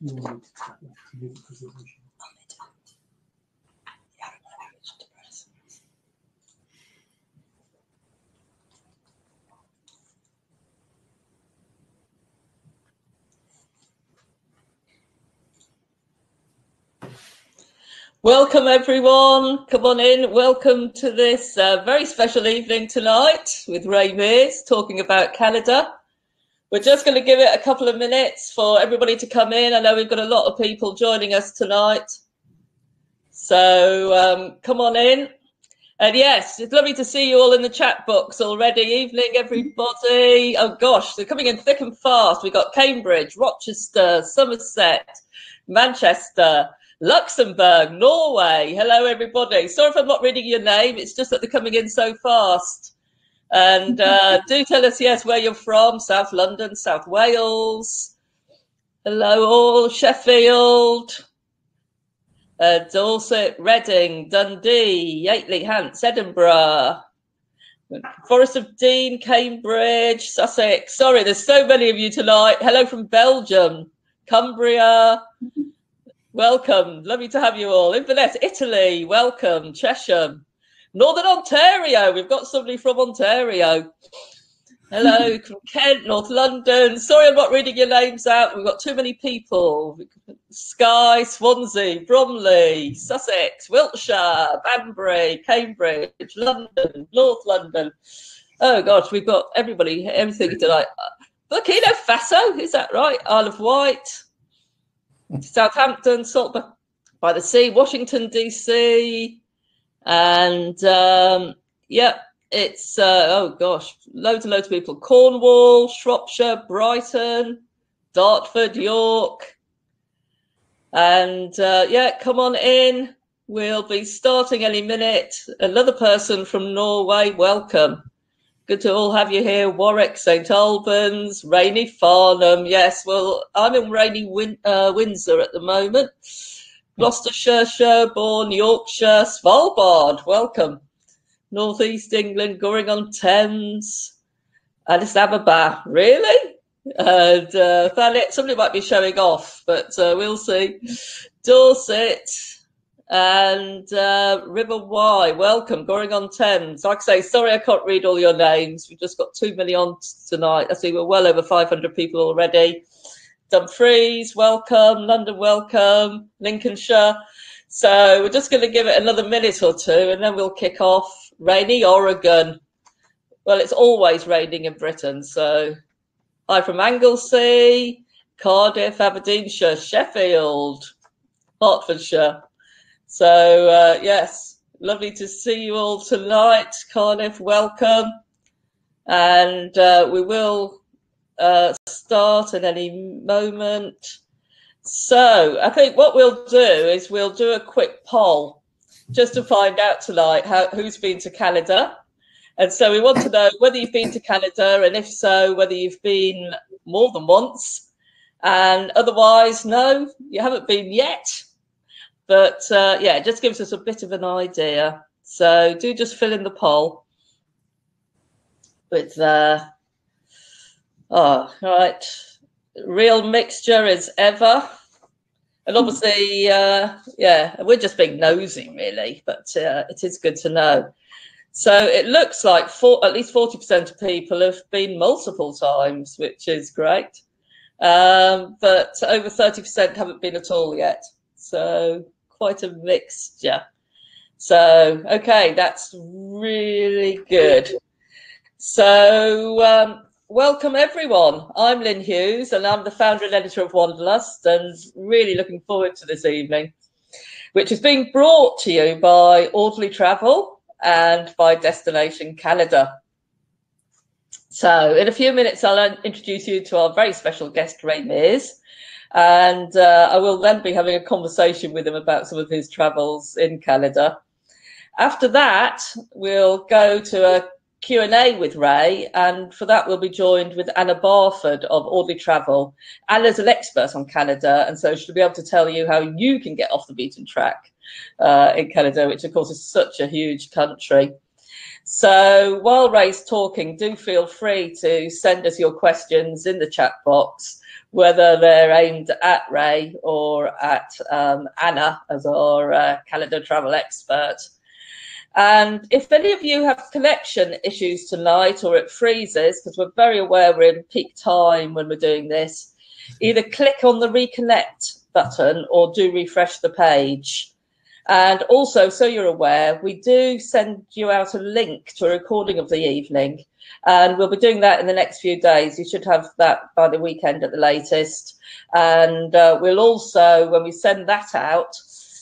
Welcome everyone, come on in. Welcome to this very special evening tonight with Ray Mears talking about Canada. We're just going to give it a couple of minutes for everybody to come in. I know we've got a lot of people joining us tonight. So come on in. And yes, it's lovely to see you all in the chat box already. Evening, everybody. Oh gosh, they're coming in thick and fast. We've got Cambridge, Rochester, Somerset, Manchester, Luxembourg, Norway. Hello, everybody. Sorry if I'm not reading your name. It's just that they're coming in so fast. And do tell us, yes, where you're from. South London, South Wales. Hello, all. Sheffield, Dorset, Reading, Dundee, Yateley, Hants, Edinburgh, Forest of Dean, Cambridge, Sussex. Sorry, there's so many of you tonight. Hello from Belgium, Cumbria. Welcome. Lovely to have you all. Inverness, Italy. Welcome. Cheshire. Northern Ontario. We've got somebody from Ontario. Hello from Kent, North London. Sorry I'm not reading your names out. We've got too many people. Skye, Swansea, Bromley, Sussex, Wiltshire, Banbury, Cambridge, London, North London. Oh, gosh, we've got everybody, everything tonight. Burkina Faso, is that right? Isle of Wight. Southampton, Salt by the Sea, Washington, D.C. And, it's, oh, gosh, loads and loads of people. Cornwall, Shropshire, Brighton, Dartford, York. And, come on in. We'll be starting any minute. Another person from Norway, welcome. Good to all have you here. Warwick, St Albans, rainy Farnham. Yes, well, I'm in rainy Windsor at the moment. Gloucestershire, Sherborne, Yorkshire, Svalbard. Welcome. North East England, Goring-on-Thames, Addis Ababa. Really? And somebody might be showing off, but we'll see. Dorset. And River Wye, welcome, Goring-on-Thames. Like I say, sorry I can't read all your names. We've just got too many on tonight. I see we're well over 500 people already. Dumfries, welcome. London, welcome. Lincolnshire. So we're just going to give it another minute or two and then we'll kick off. Rainy Oregon. Well, it's always raining in Britain. So hi from Anglesey, Cardiff, Aberdeenshire, Sheffield, Hertfordshire. So, yes, lovely to see you all tonight. Cardiff, welcome. And we will start at any moment. So I think what we'll do is we'll do a quick poll just to find out tonight who's been to Canada. And so we want to know whether you've been to Canada, and if so, whether you've been more than once. And otherwise, no, you haven't been yet. But, it just gives us a bit of an idea. So do just fill in the poll with, right, real mixture as ever. And obviously, we're just being nosy, really, but it is good to know. So it looks like at least 40% of people have been multiple times, which is great. But over 30% haven't been at all yet. So quite a mixture. So, okay, that's really good. So, welcome everyone. I'm Lyn Hughes and I'm the founder and editor of Wanderlust, and really looking forward to this evening, which is being brought to you by Audley Travel and by Destination Canada. So, in a few minutes, I'll introduce you to our very special guest, Ray Mears. And I will then be having a conversation with him about some of his travels in Canada. After that, we'll go to a Q&A with Ray, and for that we'll be joined with Anna Barford of Audley Travel. Anna's an expert on Canada, and so she'll be able to tell you how you can get off the beaten track in Canada, which of course is such a huge country. So while Ray's talking, do feel free to send us your questions in the chat box, whether they're aimed at Ray or at Anna as our Canada travel expert. And if any of you have connection issues tonight or it freezes, because we're very aware we're in peak time when we're doing this, either click on the reconnect button or do refresh the page. And also, so you're aware, we do send you out a link to a recording of the evening, and we'll be doing that in the next few days. You should have that by the weekend at the latest. And we'll also, when we send that out,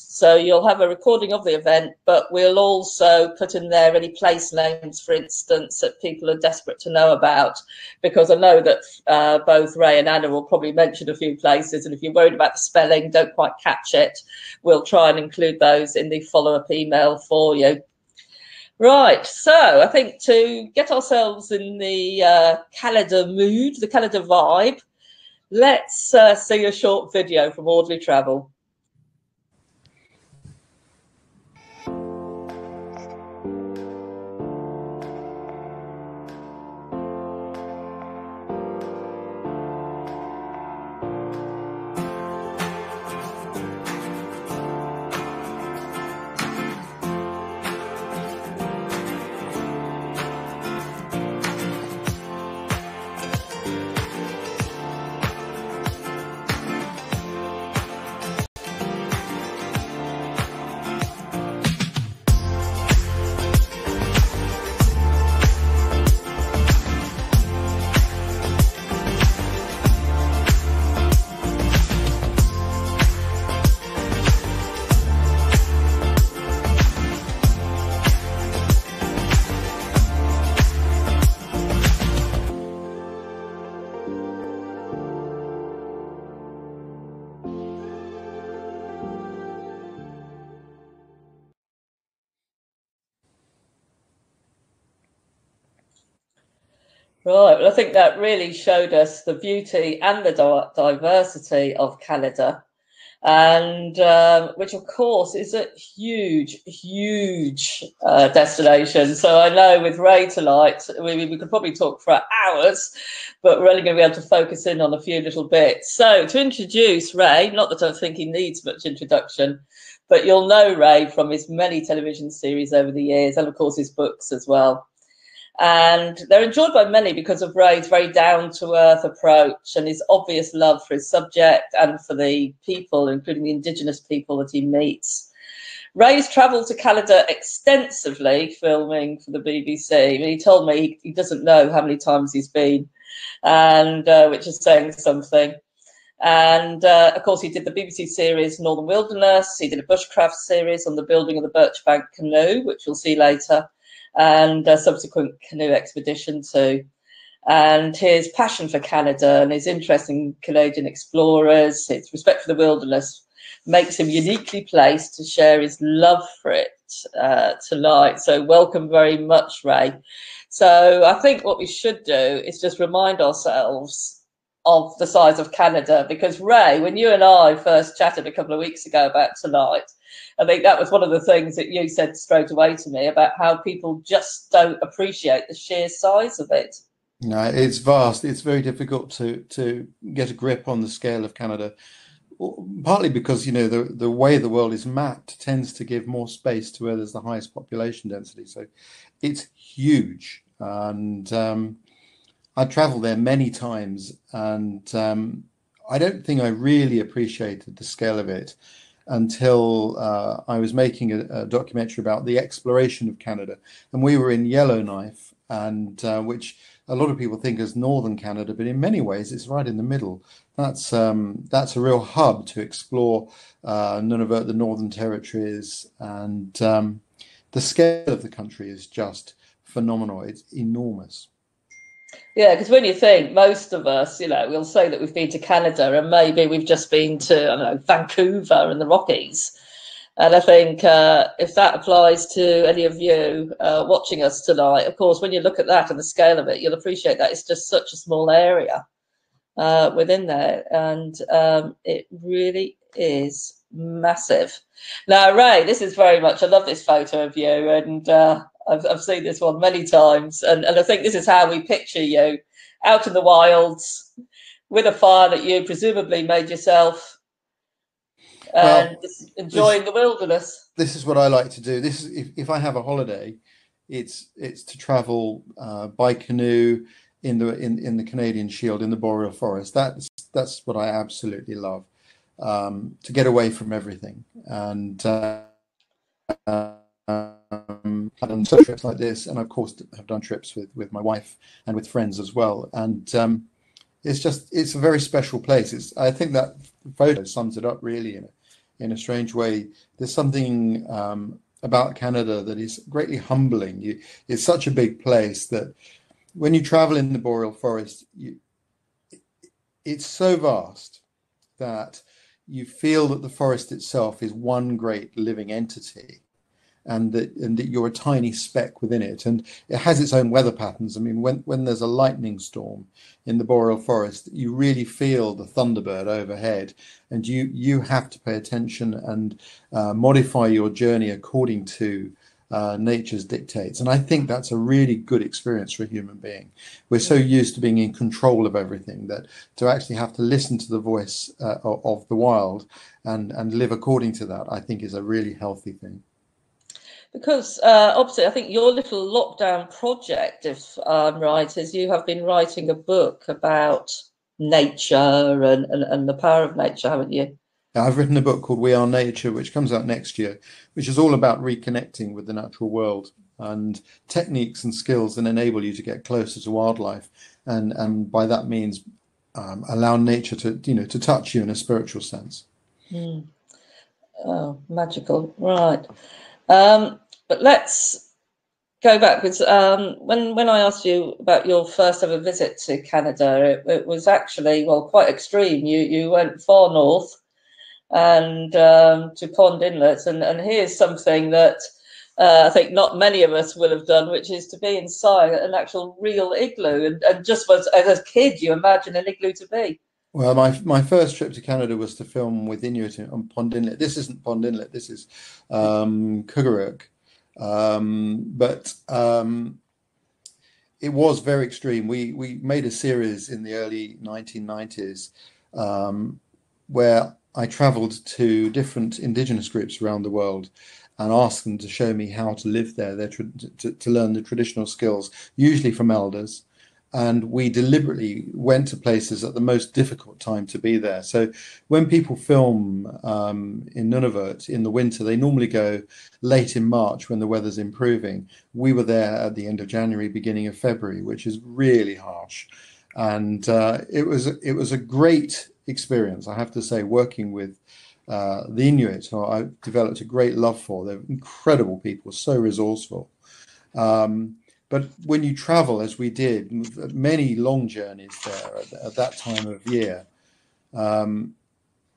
so you'll have a recording of the event, but we'll also put in there any place names, for instance, that people are desperate to know about, because I know that both Ray and Anna will probably mention a few places, and if you're worried about the spelling, don't quite catch it, we'll try and include those in the follow-up email for you. Right, so I think to get ourselves in the Canada mood, the Canada vibe, let's see a short video from Audley Travel. Right, well, I think that really showed us the beauty and the diversity of Canada, and which, of course, is a huge, huge destination. So I know with Ray tonight, we could probably talk for hours, but we're only going to be able to focus in on a few little bits. So to introduce Ray, not that I think he needs much introduction, but you'll know Ray from his many television series over the years, and, of course, his books as well. And they're enjoyed by many because of Ray's very down-to-earth approach and his obvious love for his subject and for the people, including the Indigenous people that he meets. Ray's travelled to Canada extensively, filming for the BBC. I mean, he told me he doesn't know how many times he's been, and which is saying something. And, of course, he did the BBC series Northern Wilderness. He did a bushcraft series on the building of the Birchbank Canoe, which we'll see later, and a subsequent canoe expedition too. And his passion for Canada and his interest in Canadian explorers, his respect for the wilderness, makes him uniquely placed to share his love for it tonight. So welcome very much, Ray. So I think what we should do is just remind ourselves of the size of Canada, because Ray, when you and I first chatted a couple of weeks ago about tonight, I think that was one of the things that you said straight away to me about how people just don't appreciate the sheer size of it. No, it's vast. It's very difficult to get a grip on the scale of Canada, partly because, you know, the way the world is mapped tends to give more space to where there's the highest population density. So it's huge. And I traveled there many times, and I don't think I really appreciated the scale of it until I was making a documentary about the exploration of Canada. And we were in Yellowknife, and which a lot of people think as northern Canada, but in many ways it's right in the middle. That's a real hub to explore Nunavut, the Northern Territories, and the scale of the country is just phenomenal. It's enormous. Yeah, because when you think, most of us, you know, we'll say that we've been to Canada and maybe we've just been to, I don't know, Vancouver and the Rockies. And I think if that applies to any of you watching us tonight, of course, when you look at that and the scale of it, you'll appreciate that it's just such a small area within there. And it really is massive. Now, Ray, this is very much, I love this photo of you. And I've seen this one many times, and I think this is how we picture you out in the wilds with a fire that you presumably made yourself, and Well, just enjoying the wilderness. this is what I like to do. This is if I have a holiday, it's to travel by canoe in the Canadian Shield in the Boreal forest. That's what I absolutely love. To get away from everything, and I've done trips like this, and of course have done trips with my wife and with friends as well. And it's a very special place. I think that photo sums it up really in a strange way. There's something about Canada that is greatly humbling. It's such a big place that when you travel in the Boreal forest, it's so vast that you feel that the forest itself is one great living entity, and that you're a tiny speck within it, and it has its own weather patterns. I mean, when there's a lightning storm in the Boreal forest, you really feel the thunderbird overhead, and you have to pay attention and modify your journey according to nature's dictates. And I think that's a really good experience for a human being. We're so used to being in control of everything that to actually have to listen to the voice of the wild and live according to that, I think is a really healthy thing. Because obviously, I think your little lockdown project, if I'm right, is you have been writing a book about nature and the power of nature, haven't you? I've written a book called We Are Nature, which comes out next year, which is all about reconnecting with the natural world and techniques and skills that enable you to get closer to wildlife, and by that means allow nature to touch you in a spiritual sense. Oh, magical, right. But let's go back, because when I asked you about your first ever visit to Canada, it was actually, well, quite extreme. You went far north and to Pond Inlet, and here's something that I think not many of us will have done, which is to be inside an actual real igloo, and just as a kid you imagine an igloo to be. Well, my first trip to Canada was to film with Inuit on Pond Inlet. This isn't Pond Inlet, this is Kugaruk. But it was very extreme. We made a series in the early 1990s where I traveled to different indigenous groups around the world and asked them to show me how to live there, to learn the traditional skills, usually from elders. And we deliberately went to places at the most difficult time to be there. So when people film in Nunavut in the winter, they normally go late in March when the weather's improving. We were there at the end of January, beginning of February, which is really harsh. And it was a great experience, I have to say, working with the Inuit, who I developed a great love for. They're incredible people, so resourceful. But when you travel, as we did, many long journeys there at that time of year,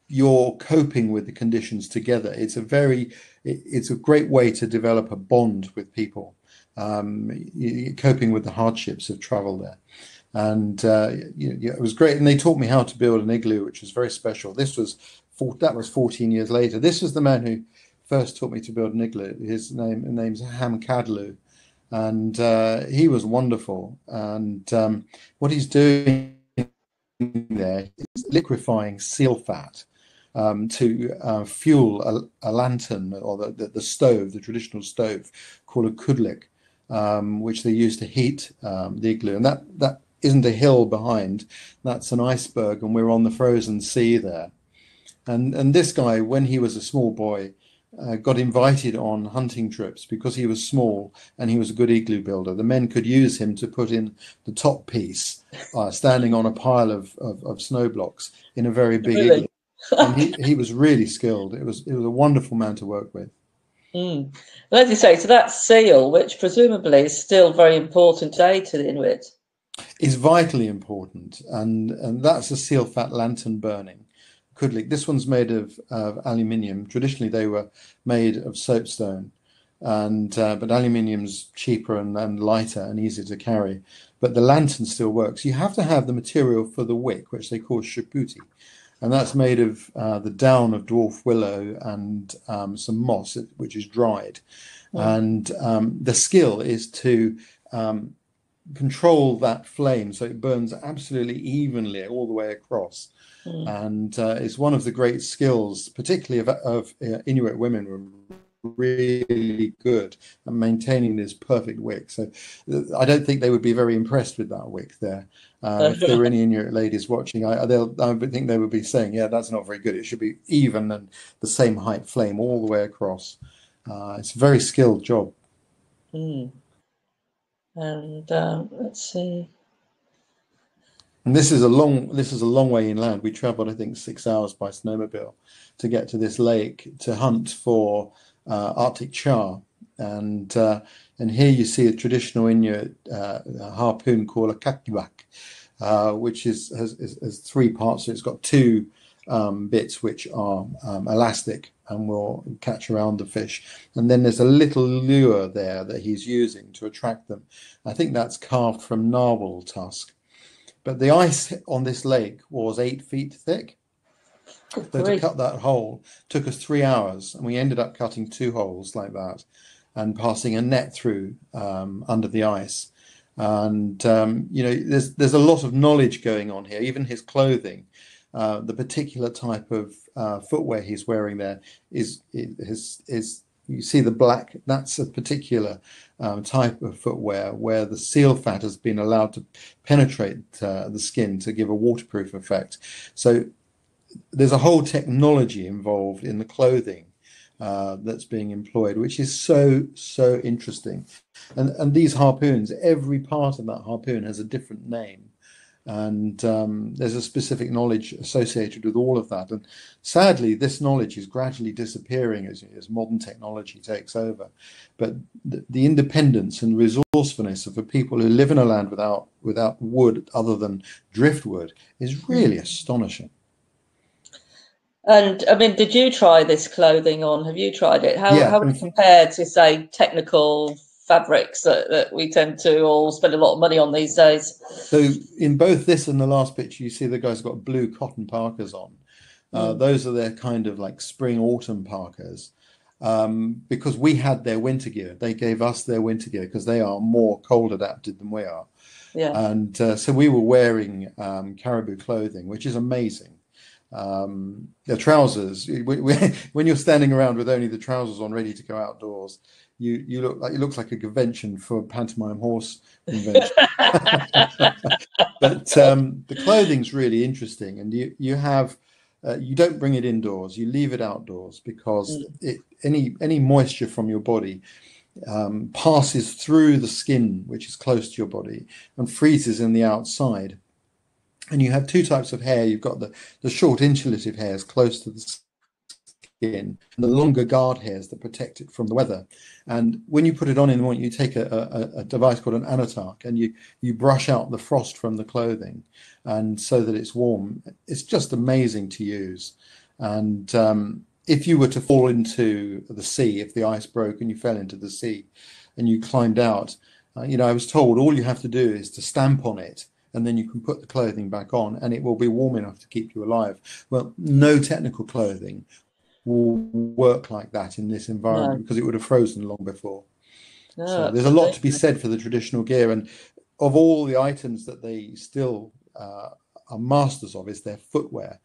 you're coping with the conditions together. It's a great way to develop a bond with people, coping with the hardships of travel there. And it was great. And they taught me how to build an igloo, which was very special. That was 14 years later. This was the man who first taught me to build an igloo. His name's Ham Cadlu. And he was wonderful. And what he's doing there is liquefying seal fat to fuel a lantern, or the stove, the traditional stove called a kudlik, which they use to heat the igloo. And that isn't a hill behind, that's an iceberg, and we're on the frozen sea there. And this guy, when he was a small boy, got invited on hunting trips because he was small and he was a good igloo builder. The men could use him to put in the top piece, standing on a pile of snow blocks in a very big igloo. And he was really skilled. It was a wonderful man to work with. Well, as you say, so that seal, which presumably is still very important today to the Inuit, is vitally important, and that's a seal fat lantern burning. Kudlik. This one's made of aluminium. Traditionally, they were made of soapstone, but aluminium's cheaper and lighter and easier to carry. But the lantern still works. You have to have the material for the wick, which they call shaputi, and that's made of the down of dwarf willow and some moss, which is dried. And the skill is to control that flame so it burns absolutely evenly all the way across. And it's one of the great skills, particularly of Inuit women, were really good at maintaining this perfect wick. So I don't think they would be very impressed with that wick there. If there were any Inuit ladies watching, I think they would be saying, yeah, that's not very good. It should be even and the same height flame all the way across. It's a very skilled job. And let's see. And this is a long way inland. We travelled, I think, 6 hours by snowmobile to get to this lake to hunt for Arctic char. And here you see a traditional Inuit harpoon called a kakiwak, which has three parts. So it's got two bits which are elastic and will catch around the fish. And then there's a little lure there that he's using to attract them. I think that's carved from narwhal tusk. But the ice on this lake was 8 feet thick. So to cut that hole took us 3 hours, and we ended up cutting 2 holes like that and passing a net through under the ice. And there's a lot of knowledge going on here. Even his clothing, the particular type of footwear he's wearing there is you see the black. That's a particular type of footwear where the seal fat has been allowed to penetrate the skin to give a waterproof effect. So there's a whole technology involved in the clothing that's being employed, which is so interesting. And these harpoons, every part of that harpoon has a different name. And there's a specific knowledge associated with all of that. And sadly, this knowledge is gradually disappearing as modern technology takes over. But the independence and resourcefulness of the people who live in a land without wood other than driftwood is really astonishing. And I mean, did you try this clothing on? Have you tried it? How would it compare to, say, technical fabrics that we tend to all spend a lot of money on these days? So in both this and the last picture, you see the guys got blue cotton parkas on. Those are their kind of like spring autumn parkas, because we had their winter gear. They gave us their winter gear because they are more cold adapted than we are. Yeah. And so we were wearing caribou clothing, which is amazing. The trousers, when you're standing around with only the trousers on, ready to go outdoors, you look like, it looks like a convention for pantomime horse convention. But the clothing's really interesting, and you have you don't bring it indoors, you leave it outdoors, because any moisture from your body passes through the skin, which is close to your body, and freezes in the outside. And you have two types of hair. You've got the short insulative hairs close to the skin, and the longer guard hairs that protect it from the weather. And when you put it on in the morning, you take a device called an anotak, and you brush out the frost from the clothing, and so that it's warm. It's just amazing to use. And if you were to fall into the sea, if the ice broke and you fell into the sea and you climbed out, I was told all you have to do is to stamp on it, and then you can put the clothing back on and it will be warm enough to keep you alive. Well, no technical clothing will work like that in this environment, because it would have frozen long before. So there's a lot to be said for the traditional gear. And of all the items that they still are masters of is their footwear.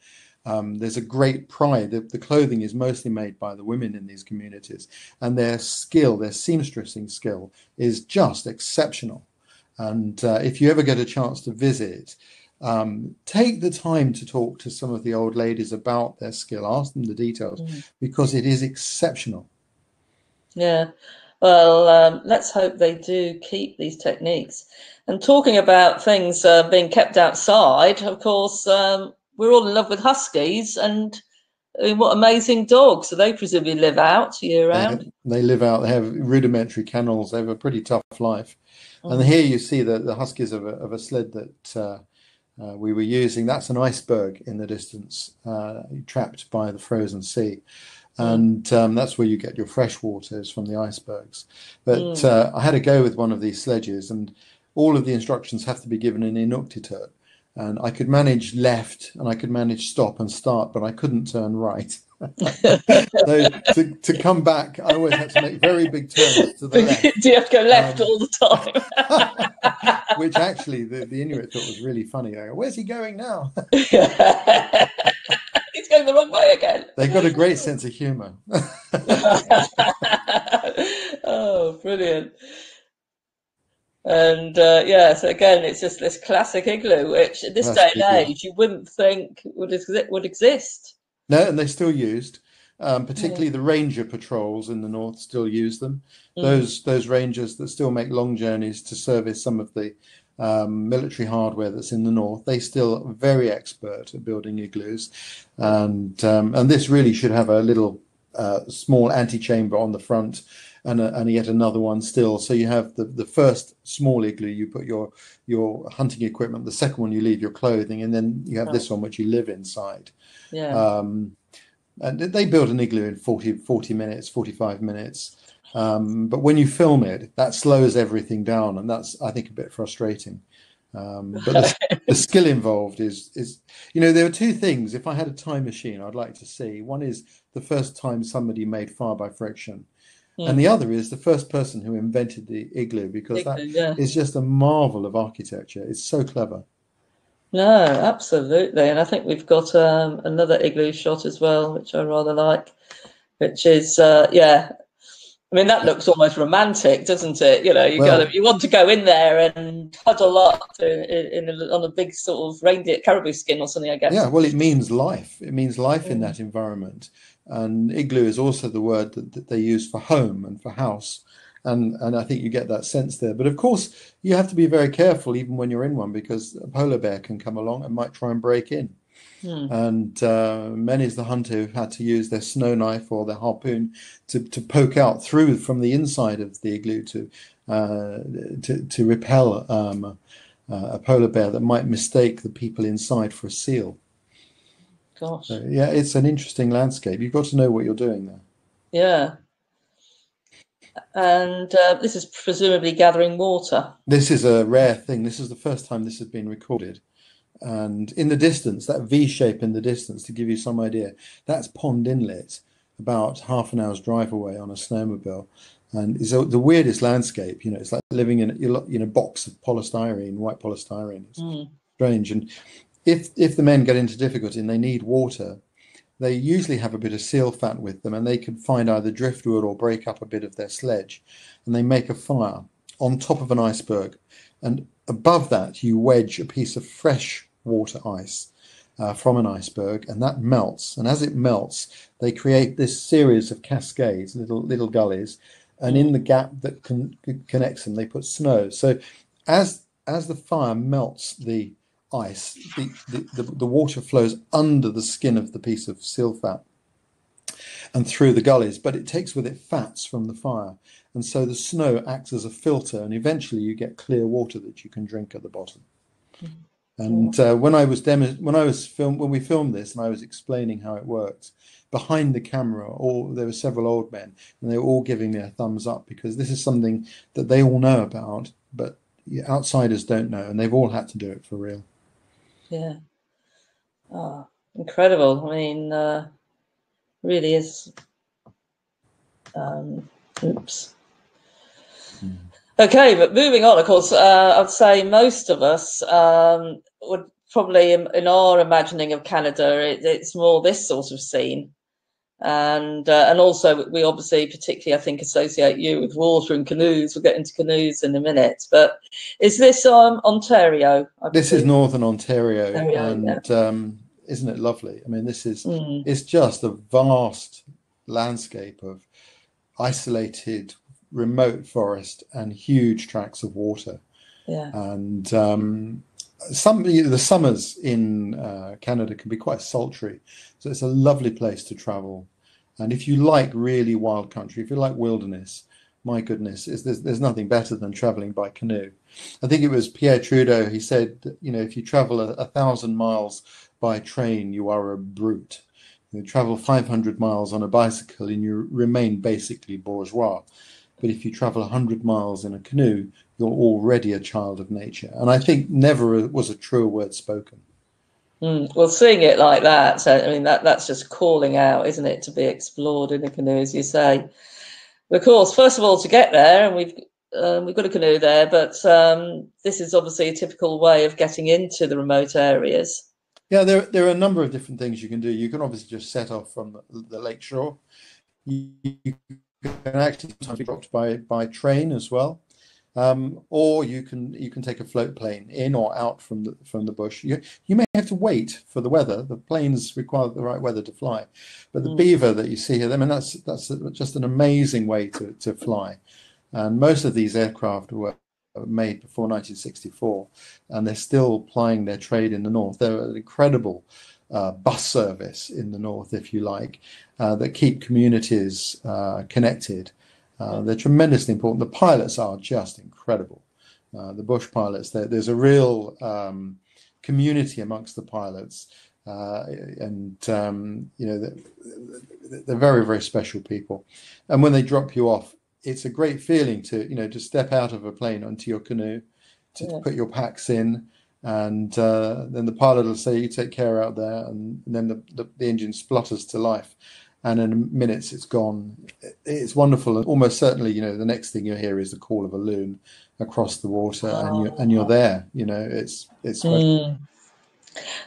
There's a great pride. The clothing is mostly made by the women in these communities, and their skill, their seamstressing skill, is just exceptional. And if you ever get a chance to visit, take the time to talk to some of the old ladies about their skill. Ask them the details, because it is exceptional. Yeah. Well, let's hope they do keep these techniques. And talking about things being kept outside, of course, we're all in love with huskies, and I mean, what amazing dogs. So they presumably live out year round. They live out. They have rudimentary kennels. They have a pretty tough life. And here you see the huskies of a sled that we were using. That's an iceberg in the distance, trapped by the frozen sea. And that's where you get your fresh waters, from the icebergs. But I had a go with one of these sledges, and all of the instructions have to be given in Inuktitut. and I could manage left and I could manage stop and start, but I couldn't turn right. So to come back, I always had to make very big turns to the left. Do you have to go left all the time? Which actually the Inuit thought was really funny. They go, "Where's he going now?" He's going the wrong way again. They've got a great sense of humour. Oh, brilliant. And so again, it's just this classic igloo, which at this day and age you wouldn't think would exist. No, and they're still used. Particularly the ranger patrols in the north still use them. Those rangers that still make long journeys to service some of the military hardware that's in the north, they still are very expert at building igloos. And this really should have a little small antechamber on the front, and yet another one still. So you have the first small igloo, you put your hunting equipment, the second one you leave your clothing, and then you have this one which you live inside. And they build an igloo in 40 minutes, 45 minutes. But when you film it, that slows everything down, and that's, I think, a bit frustrating. But the skill involved is, there are two things. If I had a time machine, I'd like to see. One is the first time somebody made fire by friction. And the other is the first person who invented the igloo, because that is just a marvel of architecture. It's so clever. No, absolutely. And I think we've got another igloo shot as well, which I rather like, which is, I mean, that looks almost romantic, doesn't it? You want to go in there and huddle up on a big sort of reindeer caribou skin or something, I guess. Yeah, well, it means life. It means life in that environment. And igloo is also the word that they use for home and for house. And I think you get that sense there. But of course, you have to be very careful even when you're in one, because a polar bear can come along and might try and break in. And many's the hunter who've had to use their snow knife or their harpoon to poke out through from the inside of the igloo to repel a polar bear that might mistake the people inside for a seal. Gosh. So, yeah, it's an interesting landscape. You've got to know what you're doing there. Yeah. And this is presumably gathering water. This is a rare thing. This is the first time this has been recorded. And in the distance, that V shape in the distance, to give you some idea, that's Pond Inlet, about half an hour's drive away on a snowmobile. And it's the weirdest landscape. It's like living in a box of polystyrene, white polystyrene. It's strange. And if the men get into difficulty and they need water, they usually have a bit of seal fat with them, and they can find either driftwood or break up a bit of their sledge, and they make a fire on top of an iceberg. And above that, you wedge a piece of fresh water ice from an iceberg, and that melts. And as it melts, they create this series of cascades, little gullies, and in the gap that connects them, they put snow. So as the fire melts the ice, the water flows under the skin of the piece of seal fat and through the gullies, but it takes with it fats from the fire. And so the snow acts as a filter, and eventually you get clear water that you can drink at the bottom. And when we filmed this and I was explaining how it works, behind the camera, there were several old men, and they were all giving me a thumbs up, because this is something that they all know about, but outsiders don't know, and they've all had to do it for real. Yeah. Oh, incredible. I mean, really is. Oops. Okay, but moving on, of course, I'd say most of us would probably, in our imagining of Canada, it's more this sort of scene. And also, we obviously particularly, I think, associate you with water and canoes. We'll get into canoes in a minute. But is this Ontario? This is Northern Ontario, and isn't it lovely? I mean, this is it's just a vast landscape of isolated, remote forest and huge tracts of water. Yeah. And the summers in Canada can be quite sultry, so it's a lovely place to travel. And if you like really wild country, if you like wilderness, my goodness, there's nothing better than traveling by canoe. I think it was Pierre Trudeau, he said, if you travel 1,000 miles by train, you are a brute. You travel 500 miles on a bicycle and you remain basically bourgeois. But if you travel 100 miles in a canoe, you're already a child of nature. And I think never was a truer word spoken. Well, seeing it like that, so I mean that's just calling out, isn't it, to be explored in a canoe, as you say. Of course, first of all, to get there, and we've got a canoe there, but this is obviously a typical way of getting into the remote areas. Yeah, there are a number of different things you can do. You can obviously just set off from the lake shore. You can actually sometimes be dropped by train as well, or you can take a float plane in or out from the bush. You may have to wait for the weather. The planes require the right weather to fly, but the Beaver that you see here, I mean that's just an amazing way to fly. And most of these aircraft were made before 1964, and they're still plying their trade in the north. They're an incredible bus service in the north, if you like, that keep communities connected. They're tremendously important. The pilots are just incredible. The bush pilots, there's a real community amongst the pilots, and you know, they're very, very special people. And when they drop you off, it's a great feeling to, you know, to step out of a plane onto your canoe, to put your packs in, and then the pilot will say, "You take care out there," and then the engine splutters to life, and in minutes it's gone. It's wonderful, and almost certainly, you know, the next thing you hear is the call of a loon across the water, and you're there. You know, it's special.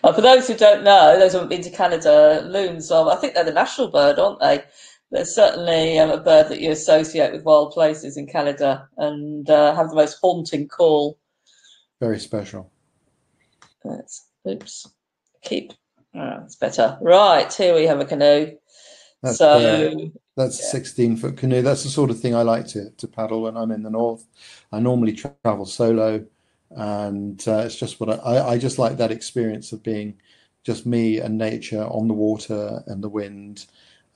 For those who don't know, those who haven't been to Canada, loons I think they're the national bird, aren't they? They're certainly a bird that you associate with wild places in Canada, and have the most haunting call. Very special. Oops. It's better. Right, here we have a canoe. That's a 16-foot canoe. That's the sort of thing I like to paddle when I'm in the north. I normally travel solo, and it's just what I just like, that experience of being just me and nature on the water and the wind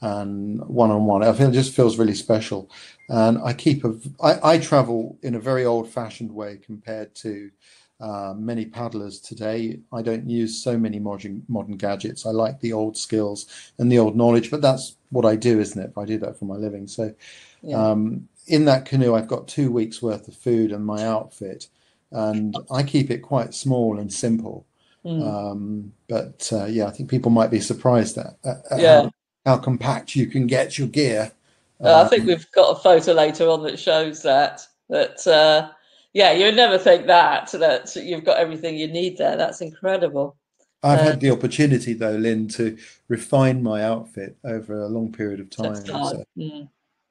and one-on-one. I feel it just feels really special. And I travel in a very old-fashioned way compared to many paddlers today. I don't use so many modern gadgets. I like the old skills and the old knowledge, but that's what I do, isn't it? I do that for my living. So in that canoe, I've got 2 weeks worth of food and my outfit, and I keep it quite small and simple. But I think people might be surprised at how compact you can get your gear. I think we've got a photo later on that shows that you would never think that you've got everything you need there. That's incredible. I've had the opportunity, though, Lynn, to refine my outfit over a long period of time. So,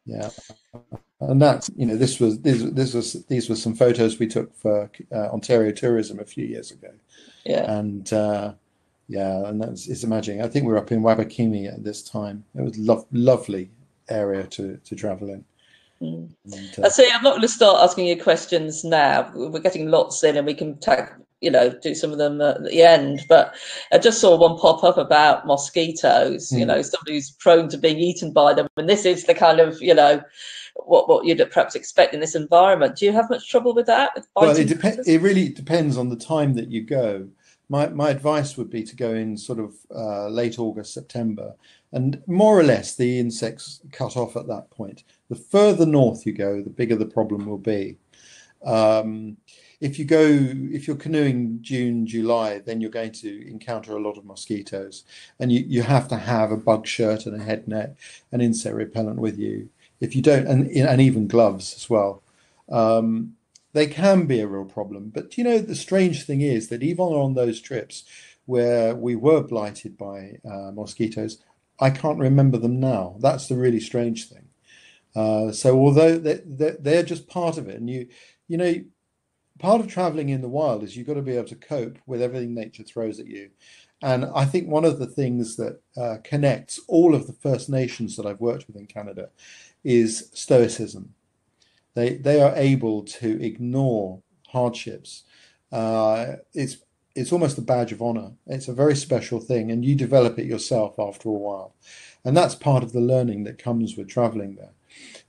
yeah, and that's, you know, these were some photos we took for Ontario Tourism a few years ago. Yeah, and and it's amazing. I think we were up in Wabakimi at this time. It was lovely area to travel in. I see. I'm not going to start asking you questions now. We're getting lots in, and we can do some of them at the end. But I just saw one pop up about mosquitoes. You know, somebody who's prone to being eaten by them, and this is the kind of what you'd perhaps expect in this environment. Do you have much trouble with that? Well, it depends. It really depends on the time that you go. My advice would be to go in sort of late August, September, and more or less the insects cut off at that point. The further north you go, the bigger the problem will be. If you're canoeing June, July, then you're going to encounter a lot of mosquitoes, and you have to have a bug shirt and a head net and insect repellent with you. If you don't, and even gloves as well. They can be a real problem. But, you know, the strange thing is that even on those trips where we were blighted by mosquitoes, I can't remember them now. That's the really strange thing. So although they're just part of it, and you know, part of traveling in the wild is you've got to be able to cope with everything nature throws at you. And I think one of the things that connects all of the First Nations that I've worked with in Canada is stoicism. They are able to ignore hardships. It's almost a badge of honor. It's a very special thing, and you develop it yourself after a while. And that's part of the learning that comes with traveling there.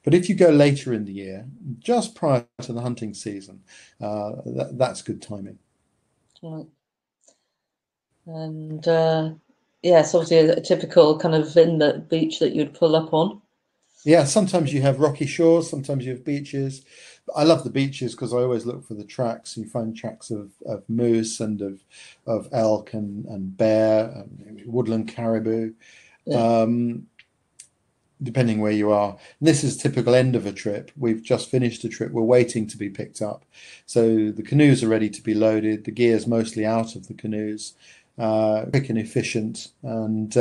But if you go later in the year, just prior to the hunting season, that's good timing. Right. And yes, obviously a typical kind of inlet beach that you'd pull up on. Yeah, sometimes you have rocky shores, sometimes you have beaches. I love the beaches because I always look for the tracks. You find tracks of moose and of elk and bear, and woodland caribou. Yeah. Depending where you are. And this is typical end of a trip. We've just finished a trip. We're waiting to be picked up. So the canoes are ready to be loaded. The gear's mostly out of the canoes, quick and efficient. And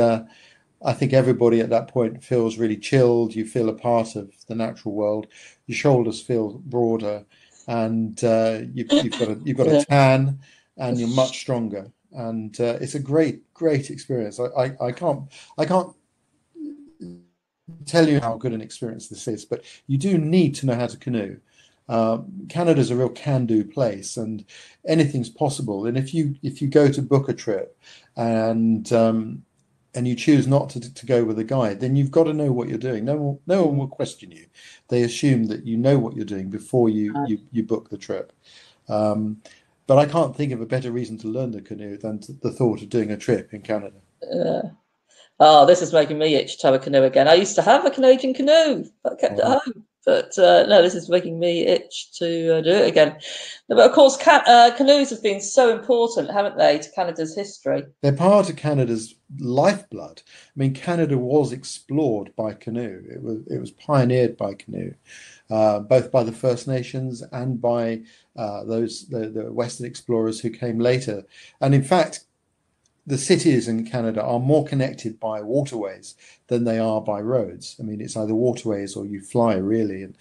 I think everybody at that point feels really chilled. You feel a part of the natural world. Your shoulders feel broader, and you've got a tan, and you're much stronger. And it's a great experience. I can't tell you how good an experience this is, but you do need to know how to canoe. Canada's a real can-do place, and anything's possible. And if you go to book a trip and you choose not to go with a guide, then you've got to know what you're doing. No one will question you. They assume that you know what you're doing before you book the trip. But I can't think of a better reason to learn the canoe than the thought of doing a trip in Canada. Oh, this is making me itch to have a canoe again. I used to have a Canadian canoe, but I kept it home. But no, this is making me itch to do it again. But of course, canoes have been so important, haven't they, to Canada's history? They're part of Canada's lifeblood. I mean, Canada was explored by canoe. It was pioneered by canoe, both by the First Nations and by the Western explorers who came later. And in fact, the cities in Canada are more connected by waterways than they are by roads. I mean, it's either waterways or you fly, really, and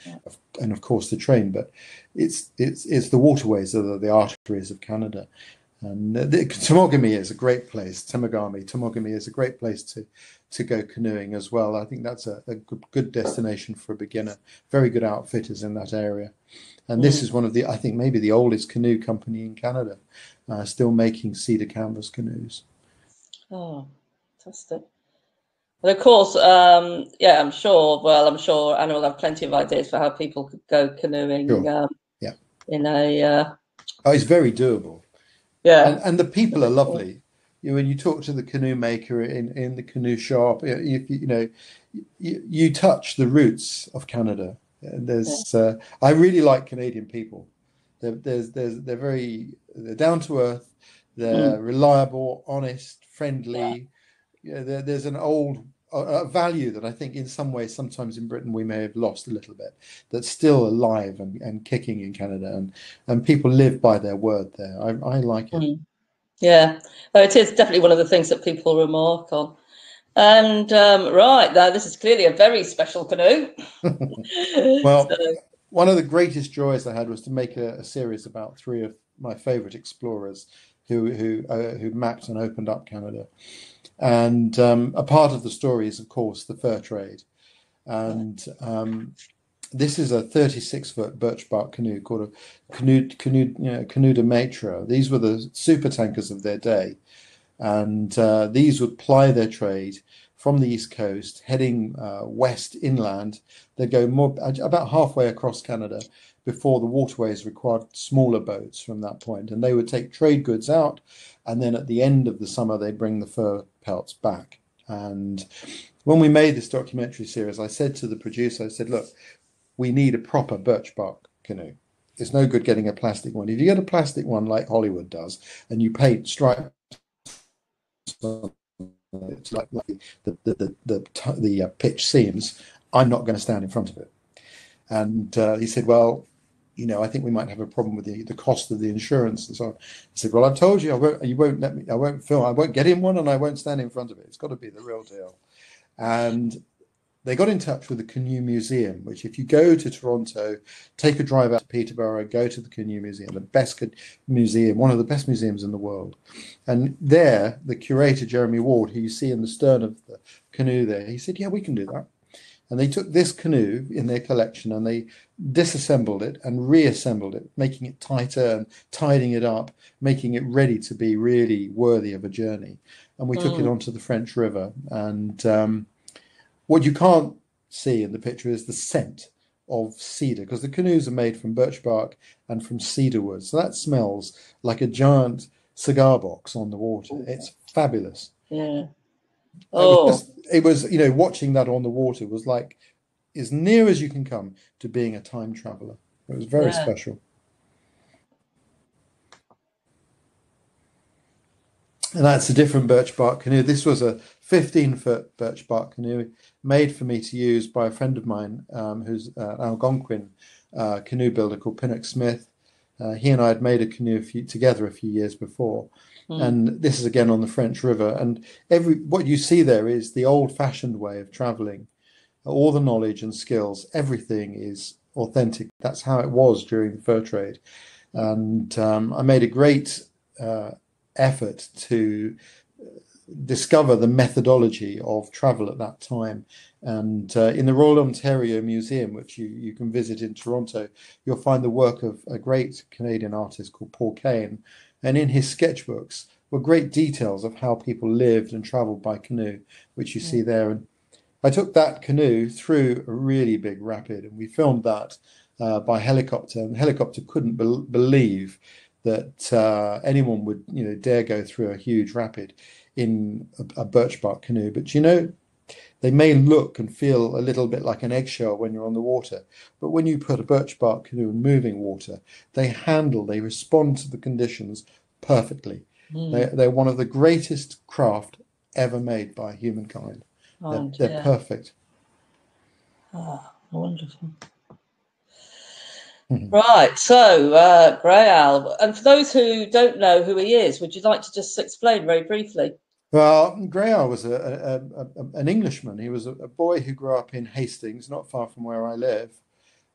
of course the train. But it's the waterways that are the arteries of Canada. And Temagami is a great place. Temagami is a great place to go canoeing as well. I think that's a good destination for a beginner. Very good outfitters in that area. And this is one of I think maybe the oldest canoe company in Canada, still making cedar canvas canoes. Oh, fantastic. And of course, I'm sure Anna will have plenty of ideas for how people could go canoeing. Sure. In a... it's very doable. Yeah. And the people are lovely. When you talk to the canoe maker in the canoe shop, you touch the roots of Canada. There's I really like Canadian people. They're down to earth. They're reliable, honest, friendly. There's an old value that I think in some ways sometimes in Britain we may have lost a little bit, that's still alive and kicking in Canada, and people live by their word there. I like it. Yeah, it is definitely one of the things that people remark on. And right now, this is clearly a very special canoe. Well, one of the greatest joys I had was to make a series about three of my favorite explorers who mapped and opened up Canada. And a part of the story is, of course, the fur trade. And this is a 36-foot birch bark canoe called a canoe de maitre. These were the super tankers of their day. And these would ply their trade from the East Coast, heading west inland. They'd go about halfway across Canada before the waterways required smaller boats from that point. And they would take trade goods out, and then at the end of the summer, they'd bring the fur pelts back. And when we made this documentary series, I said to the producer, I said, look, we need a proper birch bark canoe. It's no good getting a plastic one. If you get a plastic one like Hollywood does, and you paint stripes, it's like the pitch seams, I'm not going to stand in front of it. And he said, well, I think we might have a problem with the cost of the insurance and so on. I said, well, I've told you, I won't film, I won't get in one, and I won't stand in front of it. It's got to be the real deal. And they got in touch with the Canoe Museum, which if you go to Toronto, take a drive out to Peterborough, go to the Canoe Museum, the best museum, one of the best museums in the world. And there, the curator, Jeremy Ward, who you see in the stern of the canoe there, he said, yeah, we can do that. And they took this canoe in their collection and they disassembled it and reassembled it, making it tighter and tidying it up, making it ready to be really worthy of a journey. And we took it onto the French River. And what you can't see in the picture is the scent of cedar, because the canoes are made from birch bark and from cedar wood. So that smells like a giant cigar box on the water. It's fabulous. Yeah. It was watching that on the water was like as near as you can come to being a time traveler. It was very special. And that's a different birch bark canoe. This was a 15-foot birch bark canoe made for me to use by a friend of mine who's an Algonquin canoe builder called Pinnock Smith. He and I had made a canoe together a few years before. And this is again on the French River. And what you see there is the old-fashioned way of traveling. All the knowledge and skills, everything is authentic. That's how it was during the fur trade. And I made a great effort to discover the methodology of travel at that time. And in the Royal Ontario Museum, which you can visit in Toronto, you'll find the work of a great Canadian artist called Paul Kane. And in his sketchbooks were great details of how people lived and traveled by canoe, which you see there. And I took that canoe through a really big rapid, and we filmed that by helicopter. And the helicopter couldn't believe that anyone would, dare go through a huge rapid in a birch bark canoe. But they may look and feel a little bit like an eggshell when you're on the water, but when you put a birch bark canoe in moving water, they respond to the conditions perfectly. They're one of the greatest craft ever made by humankind. They're perfect. Wonderful. Right, so Grey Owl, and for those who don't know who he is, would you like to just explain very briefly? Well, Grey Owl was an Englishman. He was a boy who grew up in Hastings, not far from where I live,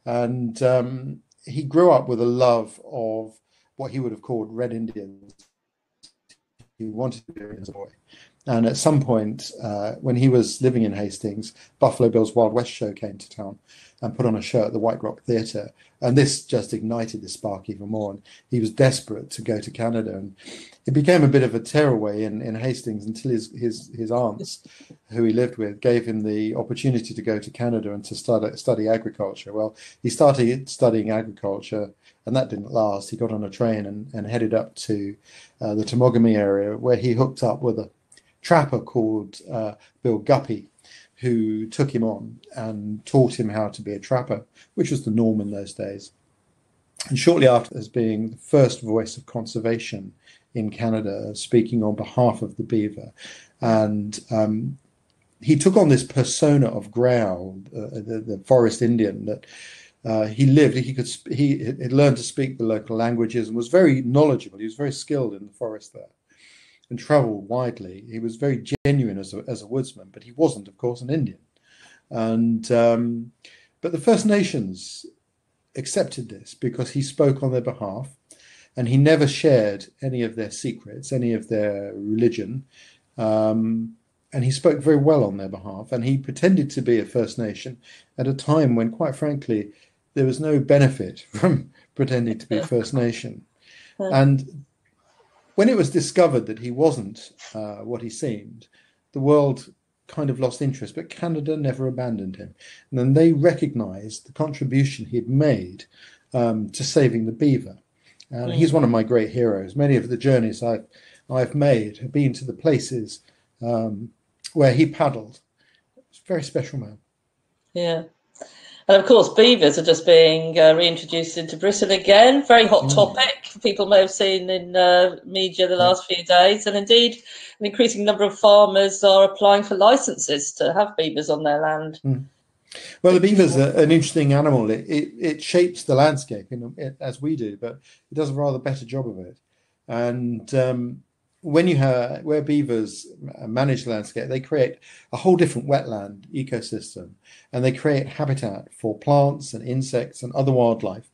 and he grew up with a love of what he would have called Red Indians. He wanted to be as a boy. And at some point, when he was living in Hastings, Buffalo Bill's Wild West show came to town and put on a show at the White Rock Theatre. And this just ignited the spark even more. And he was desperate to go to Canada. And it became a bit of a tearaway in Hastings until his aunts, who he lived with, gave him the opportunity to go to Canada and to study agriculture. Well, he started studying agriculture, and that didn't last. He got on a train and headed up to the Temagami area, where he hooked up with a trapper called Bill Guppy, who took him on and taught him how to be a trapper, which was the norm in those days. And shortly after, as being the first voice of conservation in Canada, speaking on behalf of the beaver, and he took on this persona of Grey Owl, the forest Indian that he lived. He had learned to speak the local languages and was very knowledgeable. He was very skilled in the forest there, and travelled widely. He was very genuine as a woodsman, but he wasn't, of course, an Indian. And but the First Nations accepted this because he spoke on their behalf, and he never shared any of their secrets, any of their religion. And he spoke very well on their behalf, and he pretended to be a First Nation at a time when, quite frankly, there was no benefit from pretending to be a First Nation. And when it was discovered that he wasn't what he seemed, the world kind of lost interest, but Canada never abandoned him. And then they recognized the contribution he'd made to saving the beaver. And he's one of my great heroes. Many of the journeys I've made have been to the places where he paddled. It's a very special man. Yeah. And of course, beavers are just being reintroduced into Britain again. Very hot topic. People may have seen in media the last few days. And indeed, an increasing number of farmers are applying for licenses to have beavers on their land. Well, the beaver's an interesting animal. It shapes the landscape as we do, but it does a rather better job of it. And where beavers manage the landscape, they create a whole different wetland ecosystem, and they create habitat for plants and insects and other wildlife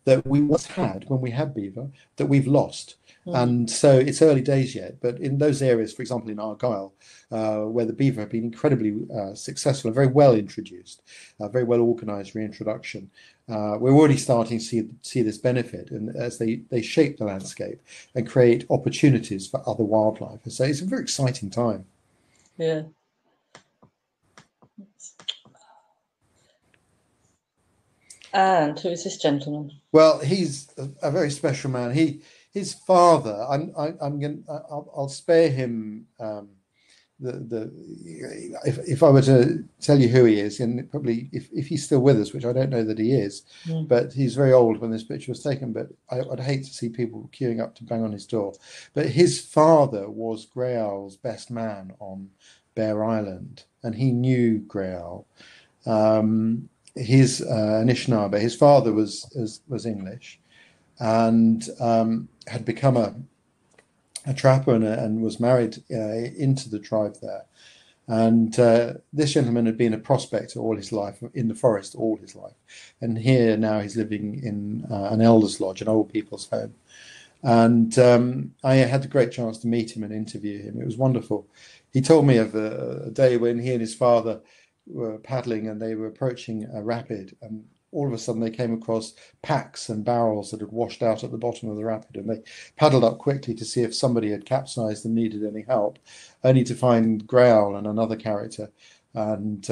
that we once had when we had beaver that we've lost. And so it's early days yet, but in those areas, for example, in Argyll, where the beaver have been incredibly successful and very well introduced, very well organised reintroduction, we're already starting to see this benefit, and as they shape the landscape and create opportunities for other wildlife. So it's a very exciting time. Yeah. And who is this gentleman? Well, he's a very special man. His father, I'll spare him if I were to tell you who he is, and probably if he's still with us, which I don't know that he is, but he's very old when this picture was taken, but I'd hate to see people queuing up to bang on his door. But his father was Grey Owl's best man on Bear Island, and he knew Grey Owl. His Anishinaabe, his father was English, and had become a trapper and was married into the tribe there. And this gentleman had been a prospector all his life, in the forest all his life. And here now he's living in an elder's lodge, an old people's home. And I had the great chance to meet him and interview him. It was wonderful. He told me of a day when he and his father were paddling and they were approaching a rapid, and all of a sudden they came across packs and barrels that had washed out at the bottom of the rapid, and they paddled up quickly to see if somebody had capsized and needed any help, only to find Grey Owl and another character. And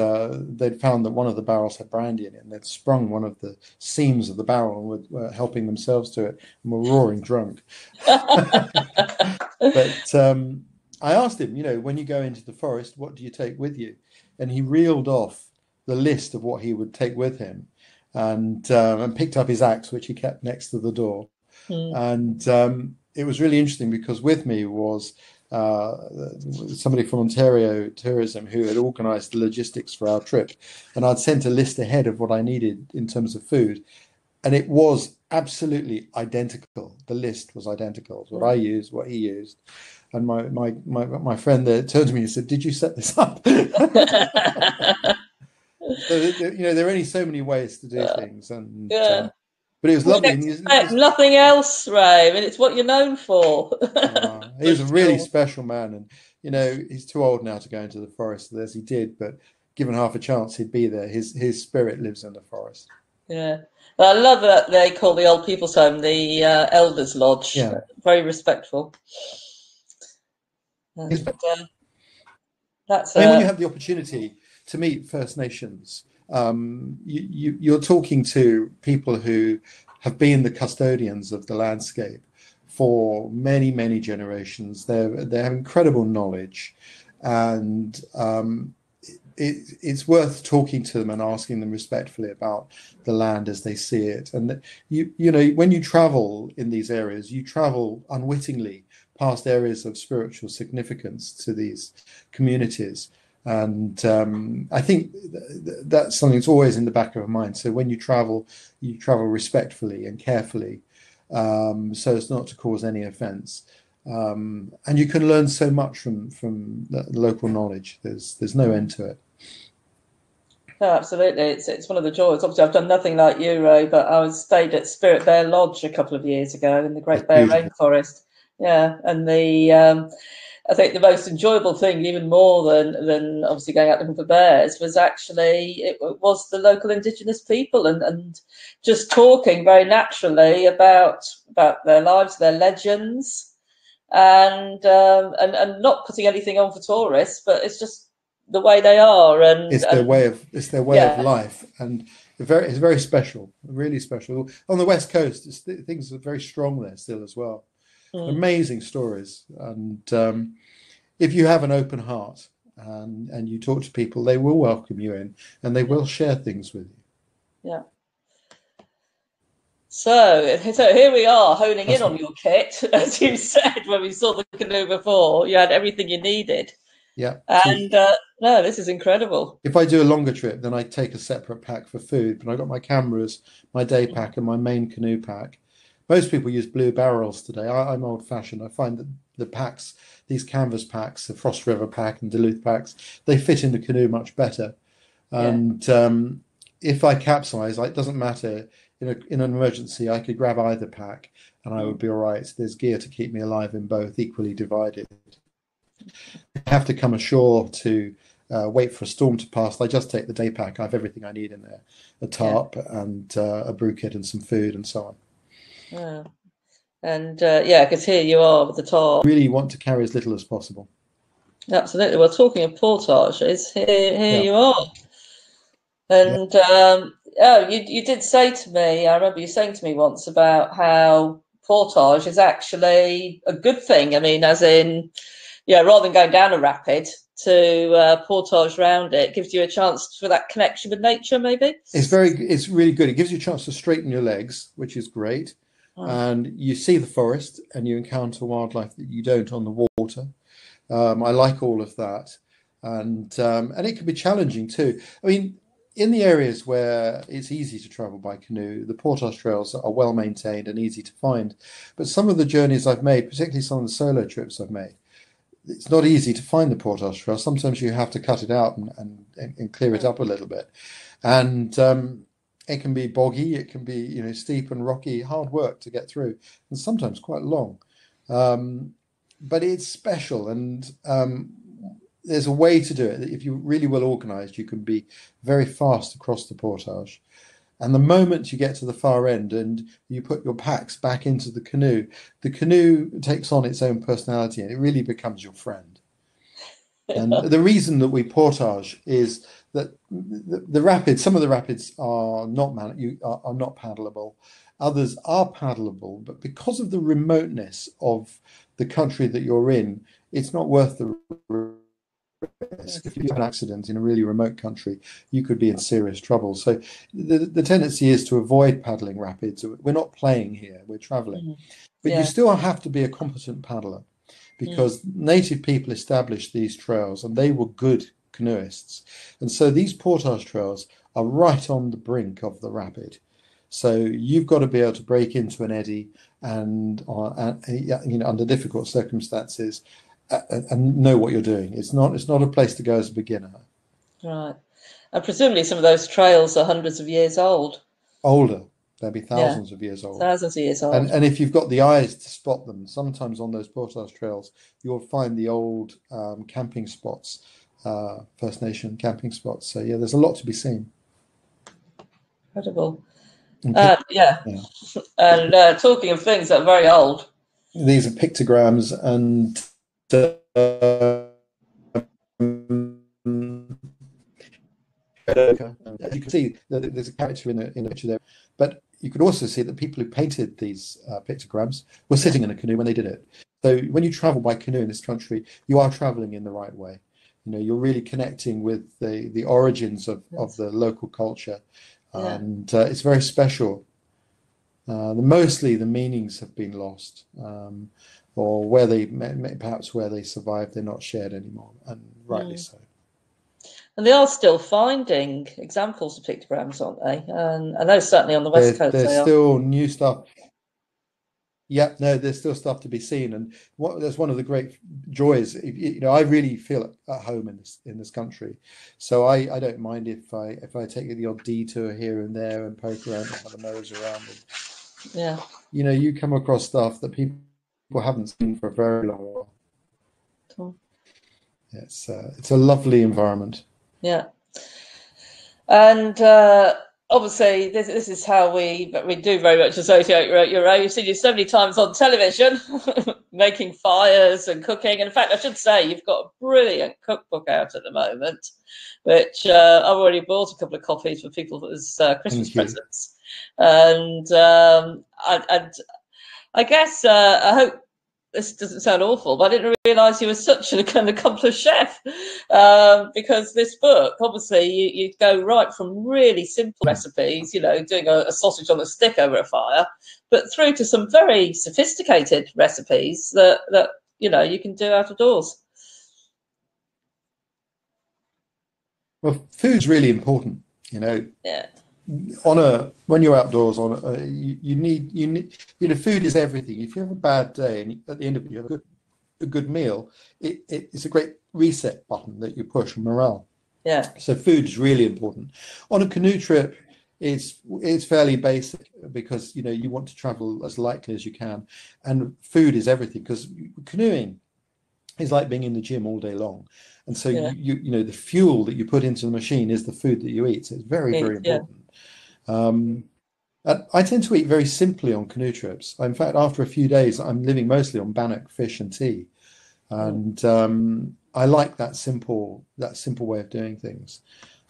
they'd found that one of the barrels had brandy in it, and they'd sprung one of the seams of the barrel and were helping themselves to it and were roaring drunk. But I asked him, when you go into the forest, what do you take with you? And he reeled off the list of what he would take with him. And picked up his axe, which he kept next to the door. And it was really interesting because with me was somebody from Ontario Tourism who had organised the logistics for our trip. And I'd sent a list ahead of what I needed in terms of food. And it was absolutely identical. The list was identical. What I used, what he used. And my friend there turned to me and said, "Did you set this up?" So, there are only so many ways to do things, and but it was lovely. Nothing else, Ray. I mean, it's what you're known for. He was a really special man, and he's too old now to go into the forest as he did. But given half a chance, he'd be there. His spirit lives in the forest. Yeah, I love that they call the old people's home the Elders Lodge. Yeah, very respectful. And, that's. When you have the opportunity to meet First Nations, you're talking to people who have been the custodians of the landscape for many, many generations. They have incredible knowledge, and it's worth talking to them and asking them respectfully about the land as they see it. And when you travel in these areas, you travel unwittingly past areas of spiritual significance to these communities. And I think that's something that's always in the back of our mind. So when you travel respectfully and carefully, so as not to cause any offence. And you can learn so much from the local knowledge. There's no end to it. No, absolutely. It's one of the joys. Obviously, I've done nothing like you, Ray, but I stayed at Spirit Bear Lodge a couple of years ago in the Great Bear Rainforest. Yeah, and I think the most enjoyable thing, even more than obviously going out looking for bears, was actually it was the local Indigenous people and just talking very naturally about their lives, their legends, and not putting anything on for tourists, but it's just the way they are, and it's their way of life, and it's very special, really special. On the West Coast, things are very strong there still as well. Amazing stories, and if you have an open heart and you talk to people, they will welcome you in and they will share things with you. Yeah. So here we are honing in on your kit, as you said when we saw the canoe before. You had everything you needed. Yeah. And no, this is incredible. If I do a longer trip, then I take a separate pack for food, but I got my cameras, my day pack, and my main canoe pack. Most people use blue barrels today. I'm old-fashioned. I find that the packs, these canvas packs, the Frost River pack and Duluth packs, they fit in the canoe much better. And if I capsize, it doesn't matter. In an emergency, I could grab either pack and I would be all right. There's gear to keep me alive in both, equally divided. I have to come ashore to wait for a storm to pass. I just take the day pack. I have everything I need in there, a tarp and a brew kit and some food and so on. Yeah. And because here you are with the tarp. Really want to carry as little as possible. Absolutely. Well, talking of portages, here you are. And you did say to me, I remember you saying to me once about how portage is actually a good thing. I mean, as in, rather than going down a rapid, to portage around it. Gives you a chance for that connection with nature, maybe. It's really good. It gives you a chance to straighten your legs, which is great. And you see the forest and you encounter wildlife that you don't on the water. I like all of that. And it can be challenging too. I mean, in the areas where it's easy to travel by canoe, the portage trails are well maintained and easy to find. But some of the journeys I've made, particularly some of the solo trips I've made, it's not easy to find the portage trail. Sometimes you have to cut it out and clear it up a little bit. And it can be boggy, it can be steep and rocky, hard work to get through, and sometimes quite long. But it's special, and there's a way to do it. If you're really well organised, you can be very fast across the portage. And the moment you get to the far end and you put your packs back into the canoe takes on its own personality and it really becomes your friend. And the reason that we portage is that the rapids, some of the rapids are not paddleable. Others are paddleable, but because of the remoteness of the country that you're in, it's not worth the risk. If you have an accident in a really remote country, you could be in serious trouble. So the tendency is to avoid paddling rapids. We're not playing here, we're traveling. But you still have to be a competent paddler, because native people established these trails and they were good canoeists. And so these portage trails are right on the brink of the rapid. So you've got to be able to break into an eddy and under difficult circumstances and know what you're doing. It's not a place to go as a beginner. Right. And presumably some of those trails are hundreds of years old. Older. They'll be thousands of years old. Thousands of years old. And if you've got the eyes to spot them, sometimes on those portage trails, you'll find the old camping spots, First Nation camping spots. So, there's a lot to be seen. Incredible. And talking of things that are very old. These are pictograms and you can see that there's a character in the picture there, but you could also see that people who painted these pictograms were sitting in a canoe when they did it. So when you travel by canoe in this country, you are traveling in the right way. You're really connecting with the origins of the local culture, and it's very special. Mostly the meanings have been lost, or where they survived, they're not shared anymore, and rightly so. And they are still finding examples of pictograms, aren't they? And I know certainly on the West Coast there's still new stuff. Yeah, no, there's still stuff to be seen, and that's one of the great joys. I really feel at home in this country, so I don't mind if I take the odd detour here and there and poke around and have a nose around. You come across stuff that people haven't seen for a very long while. Cool. It's a lovely environment. Yeah, and obviously this is how we do very much associate your Ray. You've seen you so many times on television, making fires and cooking. And in fact, I should say you've got a brilliant cookbook out at the moment, which I've already bought a couple of copies for people as Christmas presents. And I guess I hope this doesn't sound awful, but I didn't realise you were such an accomplished chef, because this book, obviously, you go right from really simple recipes, doing a sausage on a stick over a fire, but through to some very sophisticated recipes that you can do out of doors. Well, food's really important, Yeah. When you're outdoors, you need food is everything. If you have a bad day and at the end of it you have a good meal, it's a great reset button that you push for morale. Yeah. So food is really important. On a canoe trip, it's fairly basic, because you want to travel as lightly as you can, and food is everything, because canoeing is like being in the gym all day long. And so the fuel that you put into the machine is the food that you eat. So it's very, very important. I tend to eat very simply on canoe trips. In fact, after a few days, I'm living mostly on bannock, fish, and tea, and I like that simple way of doing things.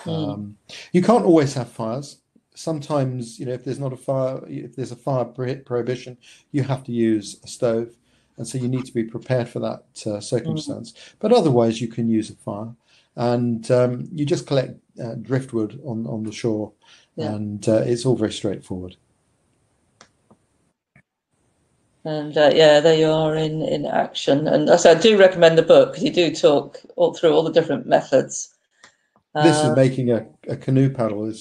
You can't always have fires. Sometimes, if there's not a fire, if there's a fire prohibition, you have to use a stove. and so you need to be prepared for that circumstance. But otherwise, you can use a fire, and you just collect driftwood on the shore, and it's all very straightforward. And there you are in action. And I do recommend the book, because you do talk all through all the different methods. This is making a canoe paddle.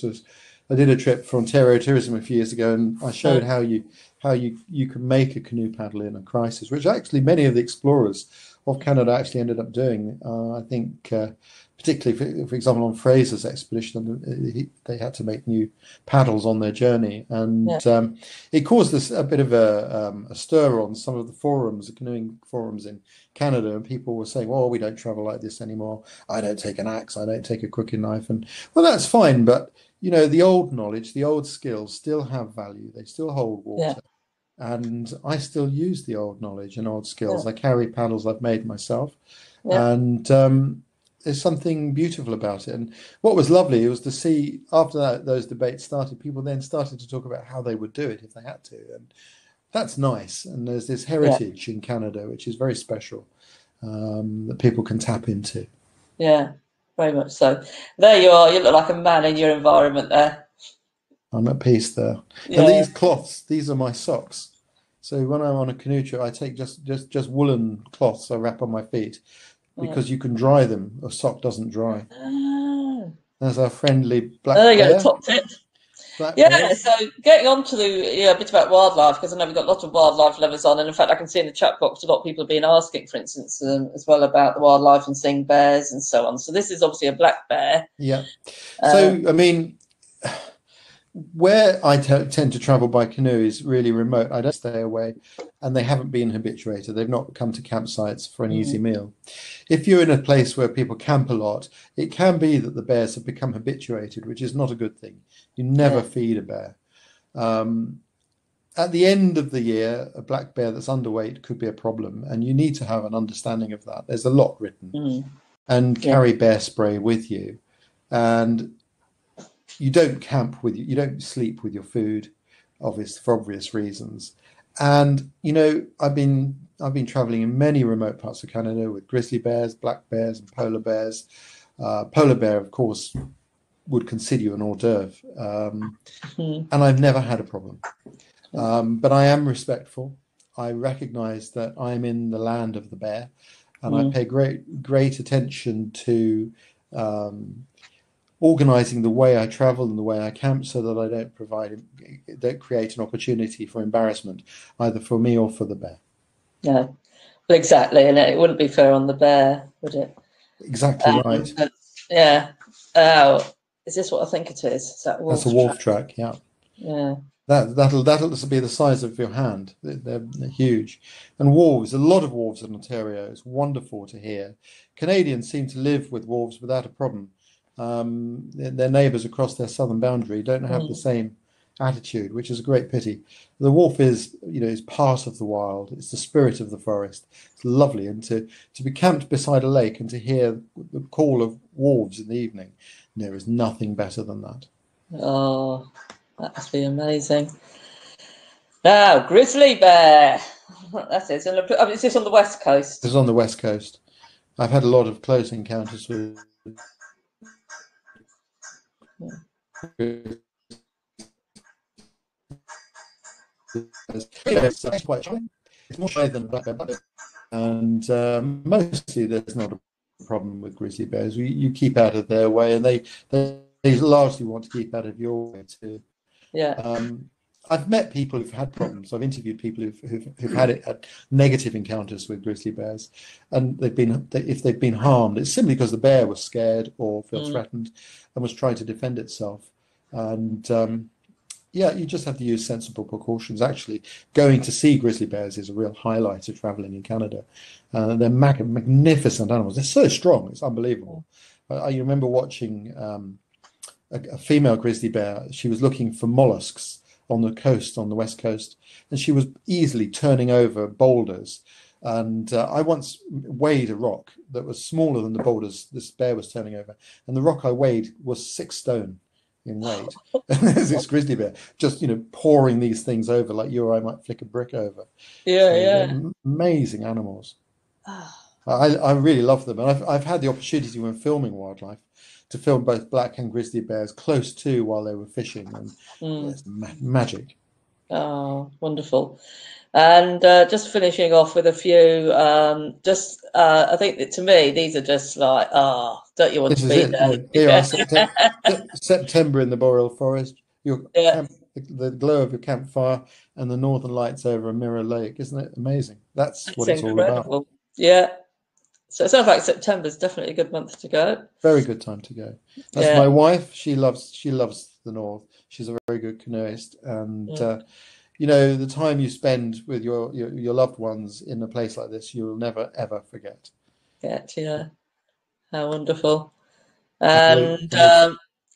I did a trip for Ontario Tourism a few years ago, and I showed how you can make a canoe paddle in a crisis, which actually many of the explorers of Canada actually ended up doing. I think particularly, for example, on Fraser's expedition, they had to make new paddles on their journey, and it caused a bit of a stir on some of the forums, the canoeing forums in Canada, and people were saying, "Well, we don't travel like this anymore. I don't take an axe. I don't take a crooked knife." And well, that's fine, but the old knowledge, the old skills still have value. They still hold water. And I still use the old knowledge and old skills. I carry paddles I've made myself. And there's something beautiful about it. And what was lovely was to see, after those debates started, people then started to talk about how they would do it if they had to. And that's nice. And there's this heritage in Canada, which is very special, that people can tap into. Yeah, very much so. There you are. You look like a man in your environment there. I'm at peace there. And these cloths, these are my socks. So when I'm on a canoe trip, I take just woolen cloths I wrap on my feet, because you can dry them. A sock doesn't dry. There's our friendly black bear. There you go, top tip. So getting on to the bit about wildlife, because I know we've got a lot of wildlife lovers on, and in fact I can see in the chat box a lot of people have been asking, for instance, as well about the wildlife and seeing bears and so on. So this is obviously a black bear. Yeah. So I mean, where I tend to travel by canoe is really remote. I don't stay away, and they haven't been habituated. They've not come to campsites for an easy meal. If you're in a place where people camp a lot, it can be that the bears have become habituated, which is not a good thing. You never feed a bear. At the end of the year, a black bear that's underweight could be a problem, and you need to have an understanding of that. There's a lot written. And carry bear spray with you. And you don't camp you don't sleep with your food, for obvious reasons. And I've been traveling in many remote parts of Canada with grizzly bears, black bears, and polar bears. Polar bear, of course, would consider you an hors d'oeuvre, and I've never had a problem. But I am respectful. I recognise that I'm in the land of the bear, and I pay great attention to organising the way I travel and the way I camp, so that I don't create an opportunity for embarrassment, either for me or for the bear. Yeah, exactly, and it wouldn't be fair on the bear, would it? Exactly right. Oh, is this what I think it is? That's a wolf track. Yeah. Yeah. That'll be the size of your hand. They're huge. And wolves, a lot of wolves in Ontario. It's wonderful to hear. Canadians seem to live with wolves without a problem. Their neighbours across their southern boundary don't have the same attitude, which is a great pity. The wolf is part of the wild. It's the spirit of the forest. It's lovely, and to be camped beside a lake and to hear the call of wolves in the evening, there is nothing better than that. Oh, that must be amazing. Now, grizzly bear. That's it. Is this on the west coast? It's on the west coast. I've had a lot of close encounters with. It's quite shy. It's more shy than black bear, and mostly there's not a problem with grizzly bears. You keep out of their way, and they largely want to keep out of your way too. Yeah. I've met people who've had problems. I've interviewed people who've had negative encounters with grizzly bears, and if they've been harmed, it's simply because the bear was scared or felt threatened and was trying to defend itself. And you just have to use sensible precautions. Actually, going to see grizzly bears is a real highlight of traveling in Canada. They're magnificent animals. They're so strong. It's unbelievable. I remember watching a female grizzly bear. She was looking for mollusks on the coast, on the west coast, and she was easily turning over boulders. And I once weighed a rock that was smaller than the boulders this bear was turning over, and the rock I weighed was 6 stone. in weight. And there's this grizzly bear just, pouring these things over like you or I might flick a brick over. Yeah, So yeah. they're amazing animals. I really love them. And I've had the opportunity when filming wildlife to film both black and grizzly bears close to while they were fishing. And it's magic. Oh, wonderful. And just finishing off with a few, I think that to me, these are just like, don't you want to be there? Here are September in the Boreal forest, the glow of your campfire, and the northern lights over a mirror lake. Isn't it amazing? That's what it's incredible. all about. Yeah. So it sounds like September is definitely a good month to go. Very good time to go. That's my wife. She loves the north. She's a very good canoeist, and the time you spend with your loved ones in a place like this, you'll never ever forget. Yeah, how wonderful. And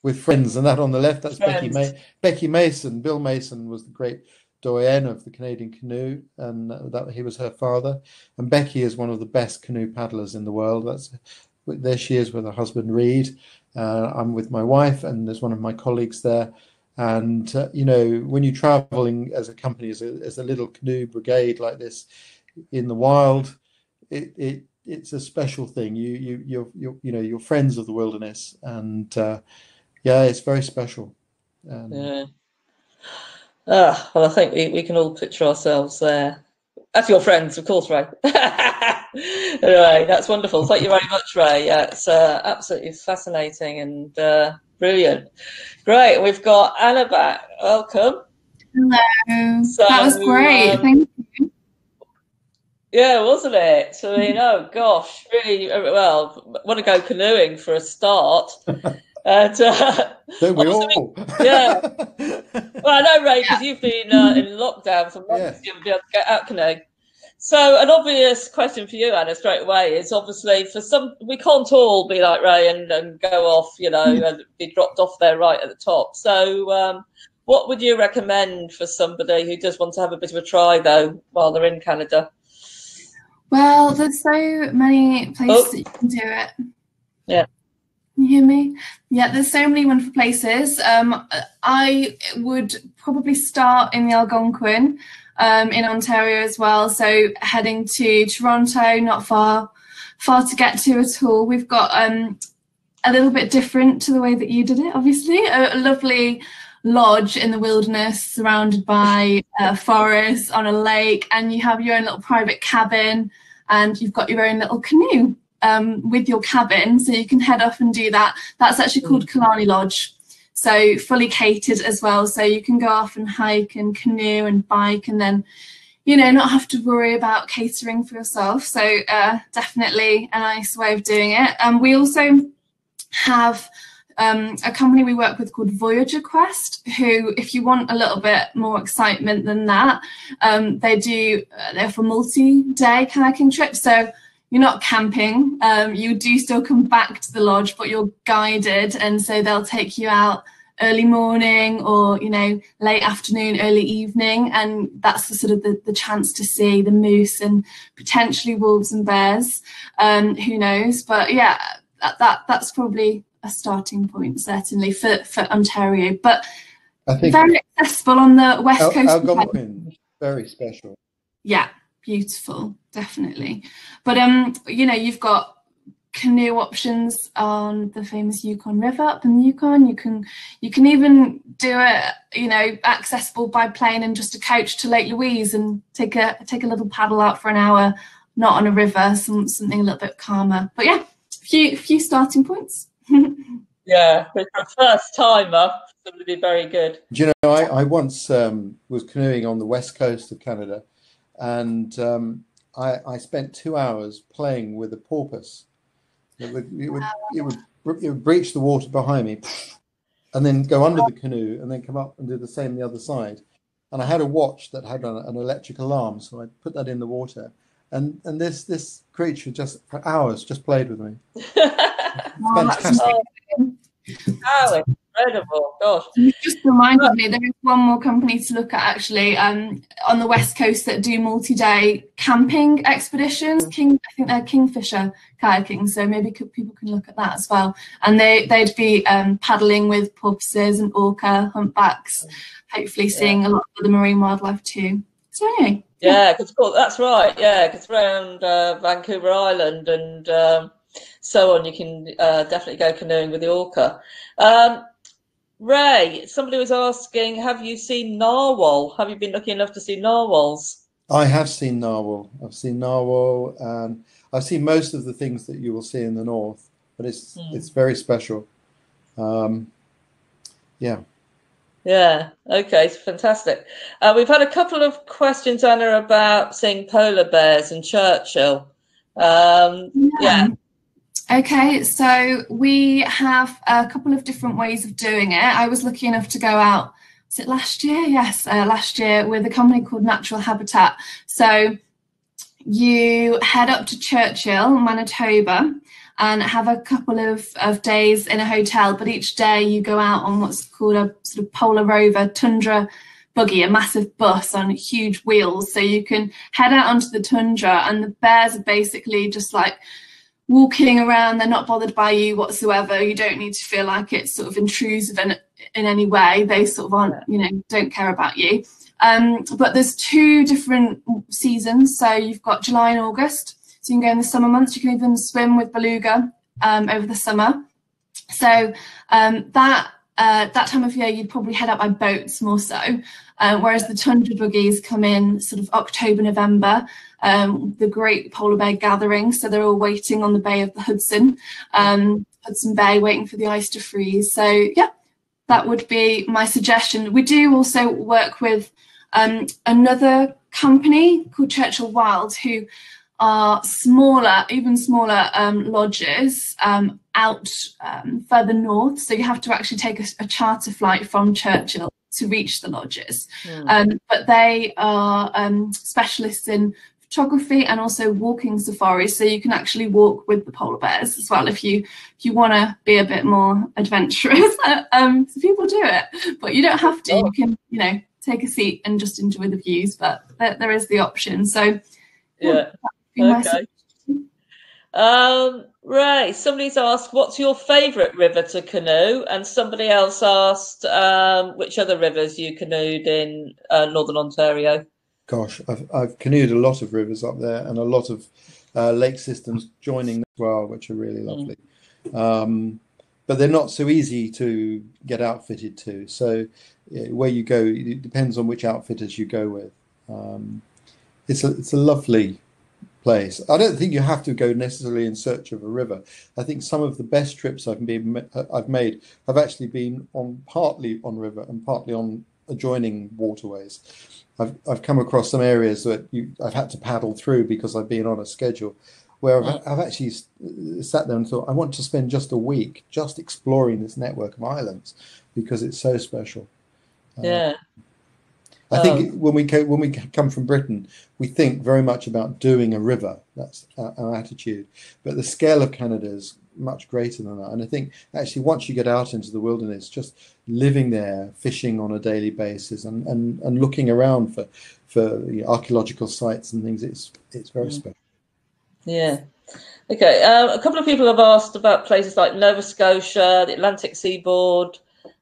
with friends, and that on the left, that's Becky Mason. Bill Mason was the great doyen of the Canadian canoe, and that he was her father. And Becky is one of the best canoe paddlers in the world. There she is with her husband Reed. I'm with my wife, and there's one of my colleagues there. And when you're traveling as a company, as a little canoe brigade like this in the wild, it's a special thing. You're friends of the wilderness, and it's very special. Well, I think we can all picture ourselves there. As your friends, of course, Ray. Anyway, that's wonderful. Thank you very much, Ray. Yeah, it's absolutely fascinating and brilliant. Great. We've got Anna back. Welcome. Hello. So, that was great. Thank you. Yeah, wasn't it? So, oh gosh, really, well, want to go canoeing for a start. And, don't we all? Yeah. Well, I know, Ray, because you've been in lockdown for months, you haven't been able to get out canoeing. So an obvious question for you, Anna, straight away is obviously for some, we can't all be like Ray and go off, and be dropped off there right at the top. So what would you recommend for somebody who does want to have a bit of a try, though, while they're in Canada? Well, there's so many places that you can do it. Yeah. Can you hear me? Yeah, there's so many wonderful places. I would probably start in the Algonquin. In Ontario as well, so heading to Toronto, not far to get to at all. We've got a little bit different to the way that you did it, obviously. A lovely lodge in the wilderness surrounded by forest on a lake, and you have your own little private cabin, and you've got your own little canoe with your cabin, so you can head off and do that. That's actually called Killarney Lodge. So fully catered as well, so you can go off and hike and canoe and bike, and then, not have to worry about catering for yourself. So definitely a nice way of doing it. And we also have a company we work with called Voyager Quest, who, if you want a little bit more excitement than that, they offer multi-day kayaking trips. So you're not camping, you do still come back to the lodge, but you're guided, and so they'll take you out early morning or, late afternoon, early evening, and that's the sort of the chance to see the moose and potentially wolves and bears, who knows, but yeah, that's probably a starting point, certainly, for Ontario, but I think very accessible on the west coast. Algonquin, very special. Yeah. Beautiful, definitely. But you've got canoe options on the famous Yukon River up in the Yukon. You can even do it, accessible by plane and just a coach to Lake Louise and take a little paddle out for an hour, not on a river, something a little bit calmer. But yeah, a few starting points. Yeah, for a first timer, it would be very good. Do you know, I once was canoeing on the west coast of Canada. And I spent 2 hours playing with a porpoise. It would breach the water behind me, and then go under the canoe, and then come up and do the same the other side. And I had a watch that had an electric alarm, so I put that in the water, and this creature just for hours just played with me. Fantastic. Oh, incredible. Gosh. You just reminded me there is one more company to look at actually on the west coast that do multi-day camping expeditions. I think they're Kingfisher kayaking, so maybe people can look at that as well. And they'd be paddling with porpoises and orca, humpbacks, hopefully seeing a lot of the marine wildlife too. So anyway. Yeah, because that's right. Yeah, because around Vancouver Island and so on, you can definitely go canoeing with the orca. Ray, somebody was asking, have you seen narwhal? Have you been lucky enough to see narwhals? I have seen narwhal. I've seen narwhal, and I've seen most of the things that you will see in the north, but it's very special. Yeah. Yeah, okay, fantastic. We've had a couple of questions, Anna, about seeing polar bears in Churchill. Yeah. Okay, so we have a couple of different ways of doing it. I was lucky enough to go out, was it last year? Yes, last year with a company called Natural Habitat. So you head up to Churchill, Manitoba, and have a couple of days in a hotel, but each day you go out on what's called a sort of polar rover tundra buggy, a massive bus on huge wheels. So you can head out onto the tundra, and the bears are basically just like walking around. They're not bothered by you whatsoever. You don't need to feel like it's sort of intrusive in any way. They sort of aren't, don't care about you. But there's two different seasons. So you've got July and August. So you can go in the summer months. You can even swim with beluga over the summer. So that time of year, you'd probably head out by boats more so. Whereas the tundra buggies come in sort of October, November, the great polar bear gathering. So they're all waiting on the bay of the Hudson Bay, waiting for the ice to freeze. So yeah, that would be my suggestion. We do also work with another company called Churchill Wild, who are smaller, even smaller lodges out further north. So you have to actually take a charter flight from Churchill to reach the lodges. But they are specialists in photography and also walking safaris. So you can actually walk with the polar bears as well if you want to be a bit more adventurous. So people do it, but you don't have to. You can, take a seat and just enjoy the views, but there is the option. So yeah. Okay. Ray, somebody's asked, what's your favourite river to canoe? And somebody else asked which other rivers you canoed in Northern Ontario. Gosh, I've canoed a lot of rivers up there and a lot of lake systems joining as well, which are really lovely. But they're not so easy to get outfitted to. So where you go, it depends on which outfitters you go with. It's a lovely place. I don't think you have to go necessarily in search of a river. I think some of the best trips I've made have actually been partly on river and partly on adjoining waterways. I've come across some areas that I've had to paddle through because I've been on a schedule where I've actually sat there and thought, I want to spend just a week just exploring this network of islands because it's so special. Yeah. I think when we come from Britain, we think very much about doing a river. That's our attitude. But the scale of Canada is much greater than that. And I think actually once you get out into the wilderness, just living there, fishing on a daily basis and looking around for archaeological sites and things, it's very special. Yeah. Okay. A couple of people have asked about places like Nova Scotia, the Atlantic seaboard,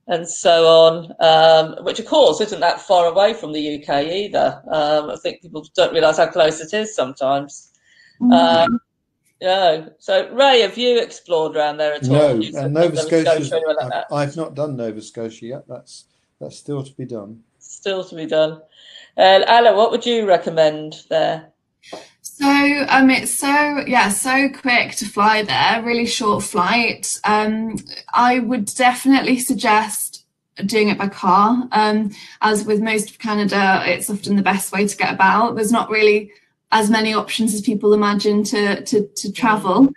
and so on, which of course isn't that far away from the UK either. I think people don't realise how close it is sometimes. Yeah. So Ray, have you explored around there at all? No, and Nova Scotia. I've not done Nova Scotia yet. That's still to be done. Still to be done. Ella, what would you recommend there? So it's so quick to fly there, really short flight. I would definitely suggest doing it by car. As with most of Canada, it's often the best way to get about. There's not really as many options as people imagine to travel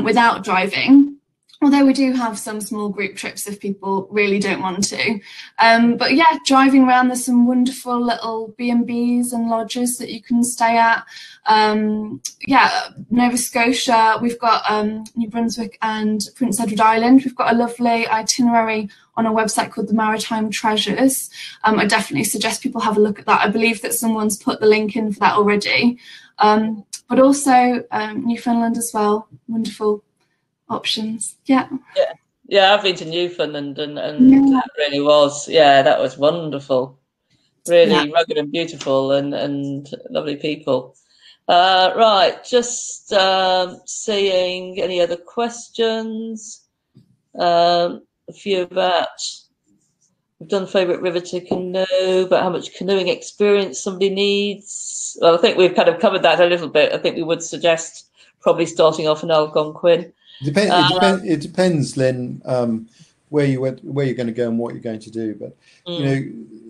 without driving. Although we do have some small group trips if people really don't want to. But yeah, driving around, there's some wonderful little B&Bs and lodges that you can stay at. Yeah, Nova Scotia, we've got New Brunswick and Prince Edward Island. We've got a lovely itinerary on a website called the Maritime Treasures. I definitely suggest people have a look at that. I believe that someone's put the link in for that already. But also Newfoundland as well, wonderful options. Yeah, I've been to Newfoundland and that really was, that was wonderful, really rugged and beautiful and lovely people. Right, just seeing any other questions. A few about, we've done favourite river to canoe, but how much canoeing experience somebody needs. Well, I think we've kind of covered that a little bit. I think we would suggest probably starting off in Algonquin. It depends, Lynn, where you're going to go and what you're going to do. But you know,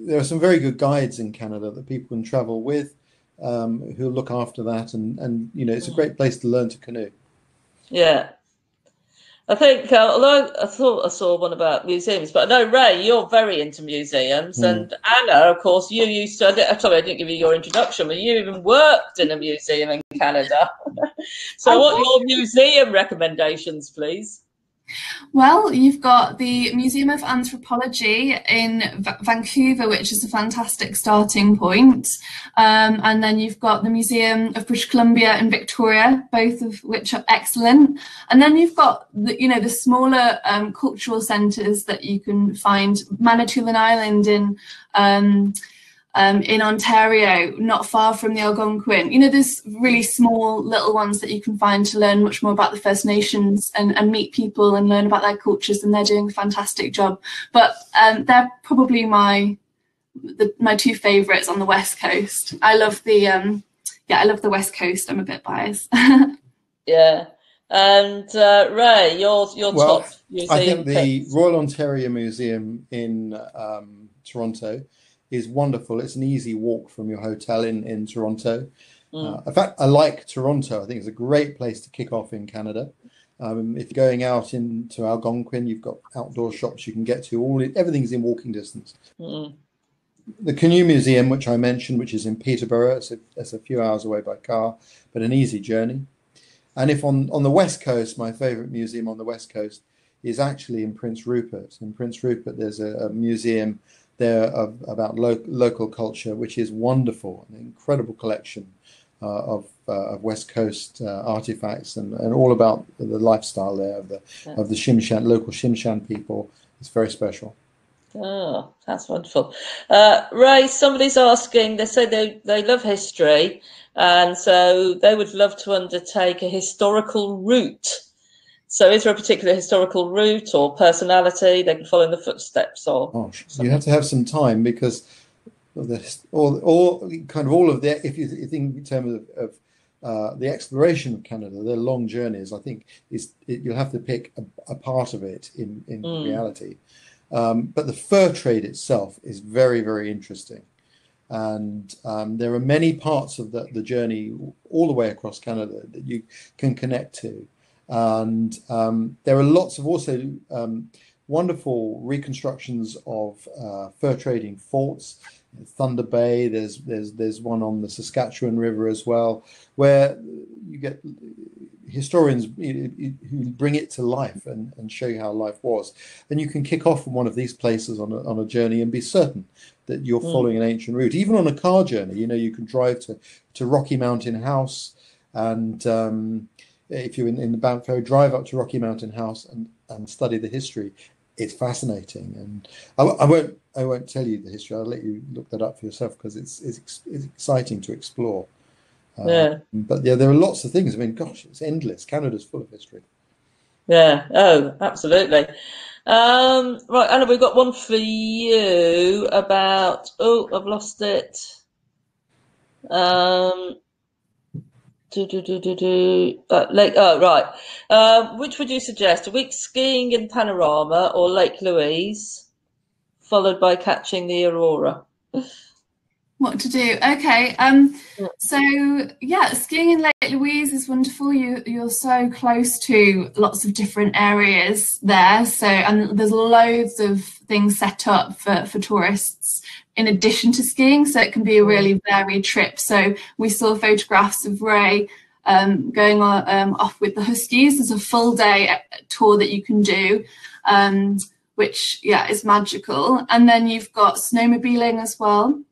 there are some very good guides in Canada that people can travel with, who look after that, and you know, it's a great place to learn to canoe. Yeah. I think, although I thought I saw one about museums, but I know, Ray, you're very into museums. And Anna, of course, you used to, sorry, I didn't give you your introduction, but you even worked in a museum in Canada. So what are your museum recommendations, please? Well, you've got the Museum of Anthropology in Vancouver, which is a fantastic starting point. And then you've got the Museum of British Columbia and Victoria, both of which are excellent. And then you've got the, you know, the smaller cultural centres that you can find. Manitoulin Island in Ontario, not far from the Algonquin. You know, there's really small little ones that you can find to learn much more about the First Nations and meet people and learn about their cultures, and they're doing a fantastic job. But they're probably my two favourites on the West Coast. I love the I love the West Coast. I'm a bit biased. Yeah. And Ray, your top museum. I think the Royal Ontario Museum in Toronto is wonderful. It's an easy walk from your hotel in Toronto. In fact, I like Toronto. I think it's a great place to kick off in Canada. If you're going out into Algonquin, you've got outdoor shops you can get to. Everything's in walking distance. The Canoe Museum, which I mentioned, which is in Peterborough, it's a few hours away by car, but an easy journey. And if on the West Coast, my favourite museum on the West Coast is actually in Prince Rupert. In Prince Rupert, there's a museum there about local culture, which is wonderful, an incredible collection of West Coast artifacts and all about the lifestyle there of the Shimshan, local Shimshan people. It's very special. Oh, that's wonderful. Ray, somebody's asking, they say they love history, and so they would love to undertake a historical route. So is there a particular historical route or personality they can follow in the footsteps of? Oh, you have to have some time, because of this, all of the, if you think in terms of the exploration of Canada, they're long journeys. I think you'll have to pick a part of it in reality. But the fur trade itself is very, very interesting. And there are many parts of the journey all the way across Canada that you can connect to. And there are lots of also wonderful reconstructions of fur trading forts. Thunder Bay, there's one on the Saskatchewan River as well, where you get historians who bring it to life and show you how life was. And you can kick off from one of these places on a journey and be certain that you're following an ancient route. Even on a car journey, you know, you can drive to Rocky Mountain House, and if you're in the Banff area, drive up to Rocky Mountain House and study the history. It's fascinating, and I won't tell you the history. I'll let you look that up for yourself, because it's exciting to explore. But yeah, there are lots of things. I mean, gosh, it's endless. Canada's full of history. Yeah. Oh, absolutely. Right, Anna, we've got one for you about. Oh, I've lost it. Lake. Oh, right. Which would you suggest? A week skiing in Panorama or Lake Louise, followed by catching the aurora? What to do? Okay. So yeah, skiing in Lake Louise is wonderful. You're so close to lots of different areas there. So, and there's loads of things set up for tourists in addition to skiing. So it can be a really varied trip. So we saw photographs of Ray going off with the Huskies. There's a full day tour that you can do, which is magical. And then you've got snowmobiling as well.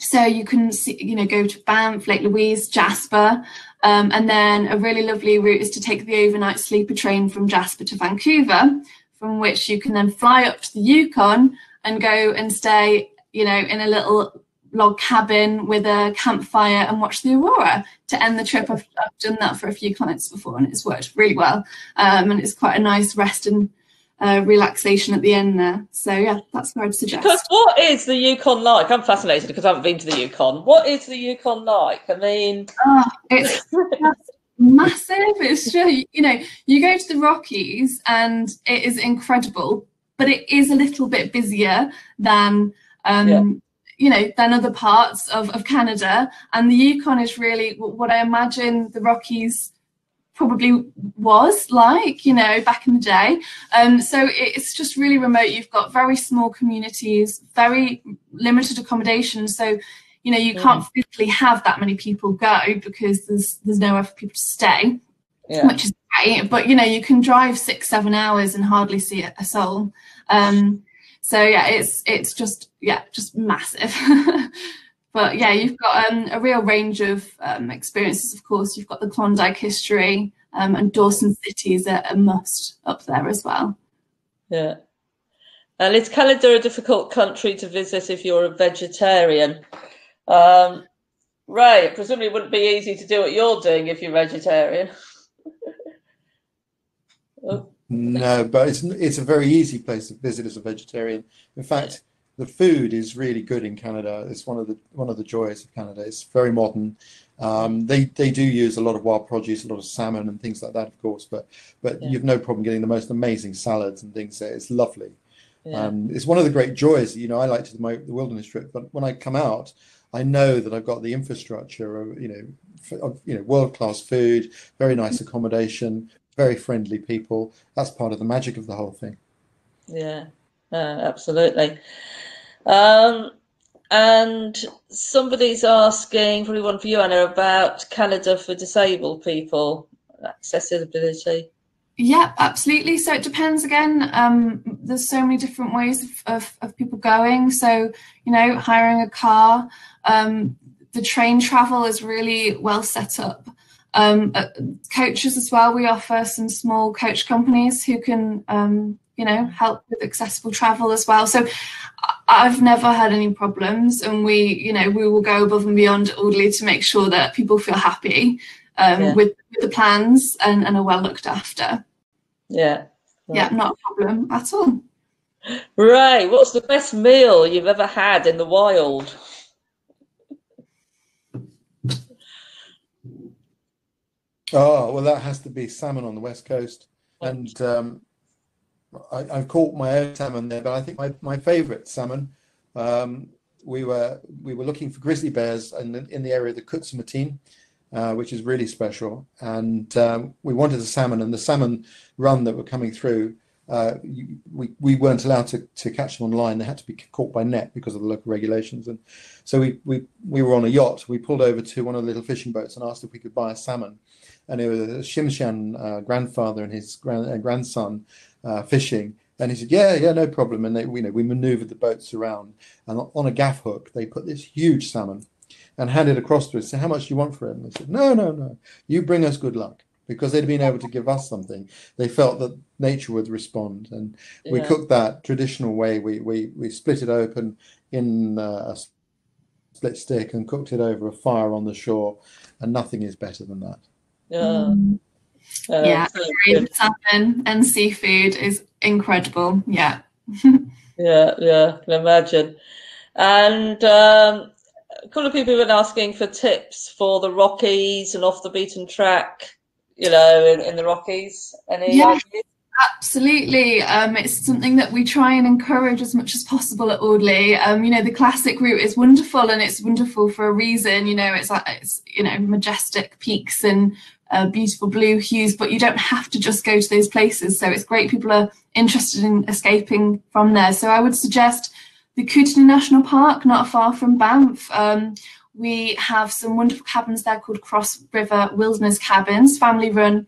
So you can see, go to Banff, Lake Louise, Jasper, and then a really lovely route is to take the overnight sleeper train from Jasper to Vancouver, from which you can then fly up to the Yukon and go and stay, in a little log cabin with a campfire and watch the aurora to end the trip. I've done that for a few clients before, and it's worked really well. And it's quite a nice rest and relaxation at the end there. So yeah, that's what I'd suggest. Because what is the Yukon like? I'm fascinated because I haven't been to the Yukon. What is the Yukon like? I mean, it's massive. It's just, you go to the Rockies and it is incredible, but it is a little bit busier than than other parts of Canada. And the Yukon is really what I imagine the Rockies probably was like, back in the day. So it's just really remote. You've got very small communities, very limited accommodation. So, you can't physically have that many people go because there's nowhere for people to stay, which is great. But, you can drive 6-7 hours and hardly see a soul. So yeah, it's just massive. But yeah, you've got a real range of experiences, of course. You've got the Klondike history, and Dawson City is a must up there as well. Yeah. And is Canada a difficult country to visit if you're a vegetarian? Ray, it presumably wouldn't be easy to do what you're doing if you're vegetarian. No, but it's a very easy place to visit as a vegetarian. In fact, the food is really good in Canada. It's one of the joys of Canada. It's very modern. They do use a lot of wild produce, a lot of salmon and things like that, of course. But you've no problem getting the most amazing salads and things there. It's lovely. Yeah. It's one of the great joys. I like to do the wilderness trip, but when I come out, I know that I've got the infrastructure of world-class food, very nice accommodation, very friendly people. That's part of the magic of the whole thing. Yeah, absolutely. And somebody's asking, probably one for you, Anna, about Canada for disabled people, accessibility. Yeah, absolutely. So it depends again. There's so many different ways of people going. So, hiring a car, the train travel is really well set up. Coaches as well. We offer some small coach companies who can, help with accessible travel as well. So I've never had any problems, and we will go above and beyond at Audley to make sure that people feel happy with the plans and are well looked after. Yeah. Yeah, not a problem at all. Right. What's the best meal you've ever had in the wild? Oh, well, that has to be salmon on the West Coast. And I've caught my own salmon there, but I think my favourite salmon, we were looking for grizzly bears in the area of the Kutsumatin, which is really special. And we wanted a salmon, and the salmon run that were coming through, we weren't allowed to catch them online. They had to be caught by net because of the local regulations. And so we were on a yacht. We pulled over to one of the little fishing boats and asked if we could buy a salmon. And it was a Shimshan grandfather and his grandson fishing. And he said, yeah, no problem. And we maneuvered the boats around. And on a gaff hook, they put this huge salmon and handed it across to us. Said, how much do you want for it? And they said, no, you bring us good luck. Because they'd been able to give us something. They felt that nature would respond. And we cooked that traditional way. We split it open in a split stick and cooked it over a fire on the shore. And nothing is better than that. Salmon and seafood is incredible. Yeah. Yeah, can imagine. And a couple of people have been asking for tips for the Rockies and off the beaten track, in the Rockies. Any ideas? Absolutely. It's something that we try and encourage as much as possible at Audley. The classic route is wonderful, and it's wonderful for a reason. It's majestic peaks and beautiful blue hues, but you don't have to just go to those places. So it's great people are interested in escaping from there. So I would suggest the Kootenai National Park, not far from Banff. We have some wonderful cabins there called Cross River Wilderness Cabins, family run.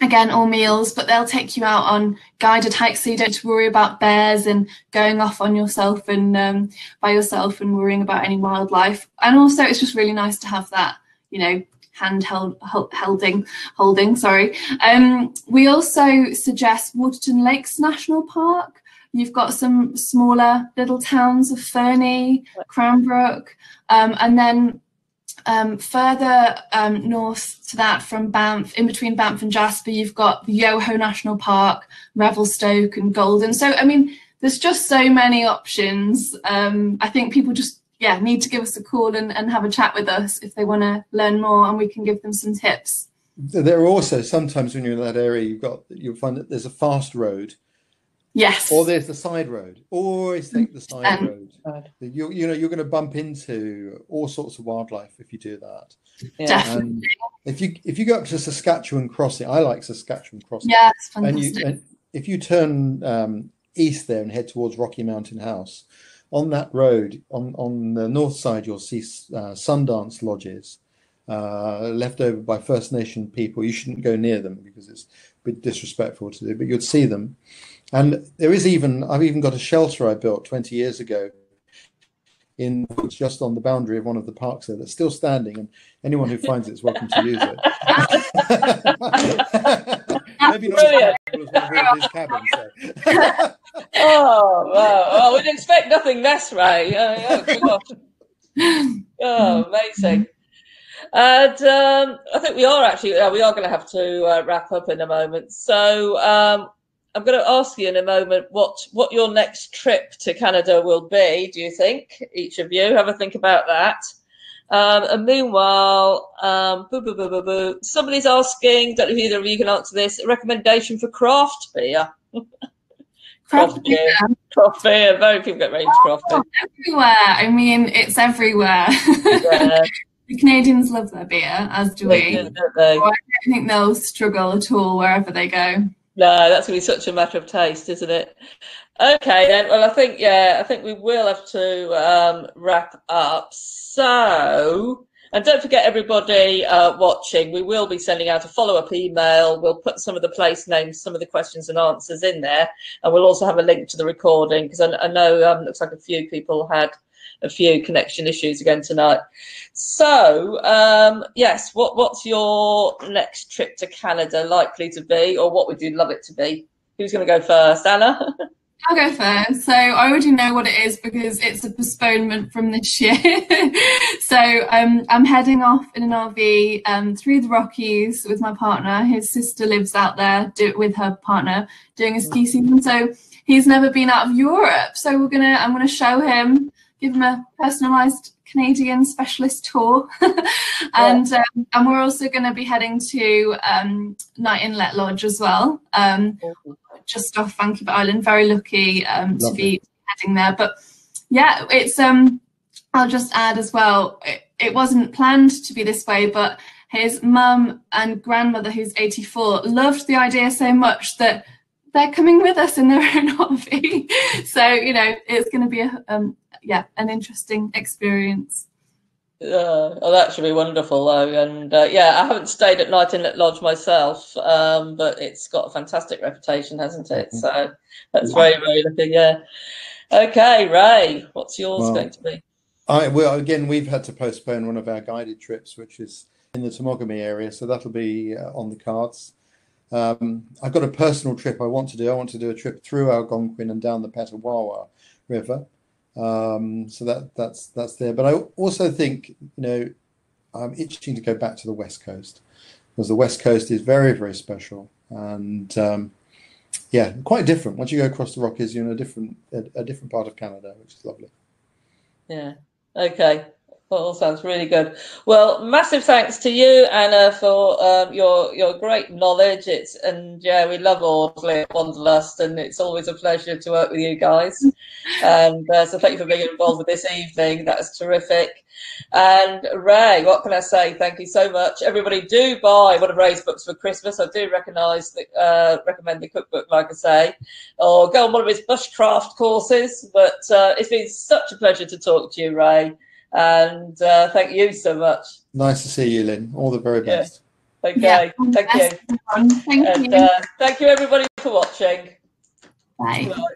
Again, all meals, but they'll take you out on guided hikes, so you don't have to worry about bears and going off on yourself and by yourself and worrying about any wildlife. And also, it's just really nice to have that, holding. Sorry. We also suggest Waterton Lakes National Park. You've got some smaller little towns of Fernie, Cranbrook, and then further north to that from Banff, in between Banff and Jasper, you've got the Yoho National Park, Revelstoke and Golden. So, there's just so many options. I think people just, need to give us a call and have a chat with us if they want to learn more, and we can give them some tips. There are also, sometimes when you're in that area, you'll find that there's a fast road. Yes. Or there's the side road. Always take the side road. You're going to bump into all sorts of wildlife if you do that. Yeah. Definitely. And if you go up to Saskatchewan Crossing, I like Saskatchewan Crossing. Yeah, it's fantastic. And if you turn east there and head towards Rocky Mountain House, on that road, on the north side, you'll see Sundance Lodges left over by First Nation people. You shouldn't go near them because it's a bit disrespectful to do, but you'd see them. And I've even got a shelter I built 20 years ago just on the boundary of one of the parks there that's still standing, and anyone who finds it is welcome to use it. Maybe not as one of these cabins. So. Oh, wow. Oh, we'd expect nothing less, Ray. Oh, amazing. And I think we are going to have to wrap up in a moment. So I'm going to ask you in a moment what your next trip to Canada will be, do you think? Each of you, have a think about that. And meanwhile, somebody's asking, don't know if either of you can answer this, a recommendation for craft beer. Craft beer. Very people get range craft beer. Everywhere. It's everywhere. Yeah. The Canadians love their beer, as do we. Don't they? So I don't think they'll struggle at all wherever they go. No, that's going to be such a matter of taste, isn't it? Okay, then. Well, I think we will have to wrap up. So, and don't forget, everybody watching, we will be sending out a follow-up email. We'll put some of the place names, some of the questions and answers in there, and we'll also have a link to the recording, because I know looks like a few people had a few connection issues again tonight. So, yes, what's your next trip to Canada likely to be, or what would you love it to be? Who's going to go first? Anna? I'll go first. So I already know what it is because it's a postponement from this year. So I'm heading off in an RV through the Rockies with my partner. His sister lives out there with her partner doing a ski season. So he's never been out of Europe. So I'm gonna show him, give him a personalised Canadian specialist tour. And we're also going to be heading to Night Inlet Lodge as well, just off Vancouver Island. Very lucky to be heading there. But yeah, it's I'll just add as well, it wasn't planned to be this way, but his mum and grandmother, who's 84, loved the idea so much that they're coming with us in their own RV. So, it's going to be an interesting experience. That should be wonderful, though. And I haven't stayed at Night Inlet Lodge myself, but it's got a fantastic reputation, hasn't it? So that's very, very lucky. Yeah. Okay, Ray, what's yours going to be? Again, we've had to postpone one of our guided trips, which is in the Temagami area, so that'll be on the cards. I've got a personal trip I want to do. I want to do a trip through Algonquin and down the Petawawa River. So that's there. But I also think, I'm itching to go back to the West Coast, because the West Coast is very, very special and quite different. Once you go across the Rockies, you're in a different part of Canada, which is lovely. Yeah. Okay. All sounds really good. Well, massive thanks to you, Anna, for your great knowledge. We love Audley at Wanderlust, and it's always a pleasure to work with you guys. And so thank you for being involved with this evening. That's terrific. And Ray, what can I say? Thank you so much. Everybody, do buy one of Ray's books for Christmas. I do recommend the cookbook, like I say, or go on one of his bushcraft courses. But it's been such a pleasure to talk to you, Ray. And thank you so much. Nice to see you, Lynn. All the very best. Yeah. Okay, thank you. Thank you. Thank you, everybody, for watching. Bye. Bye.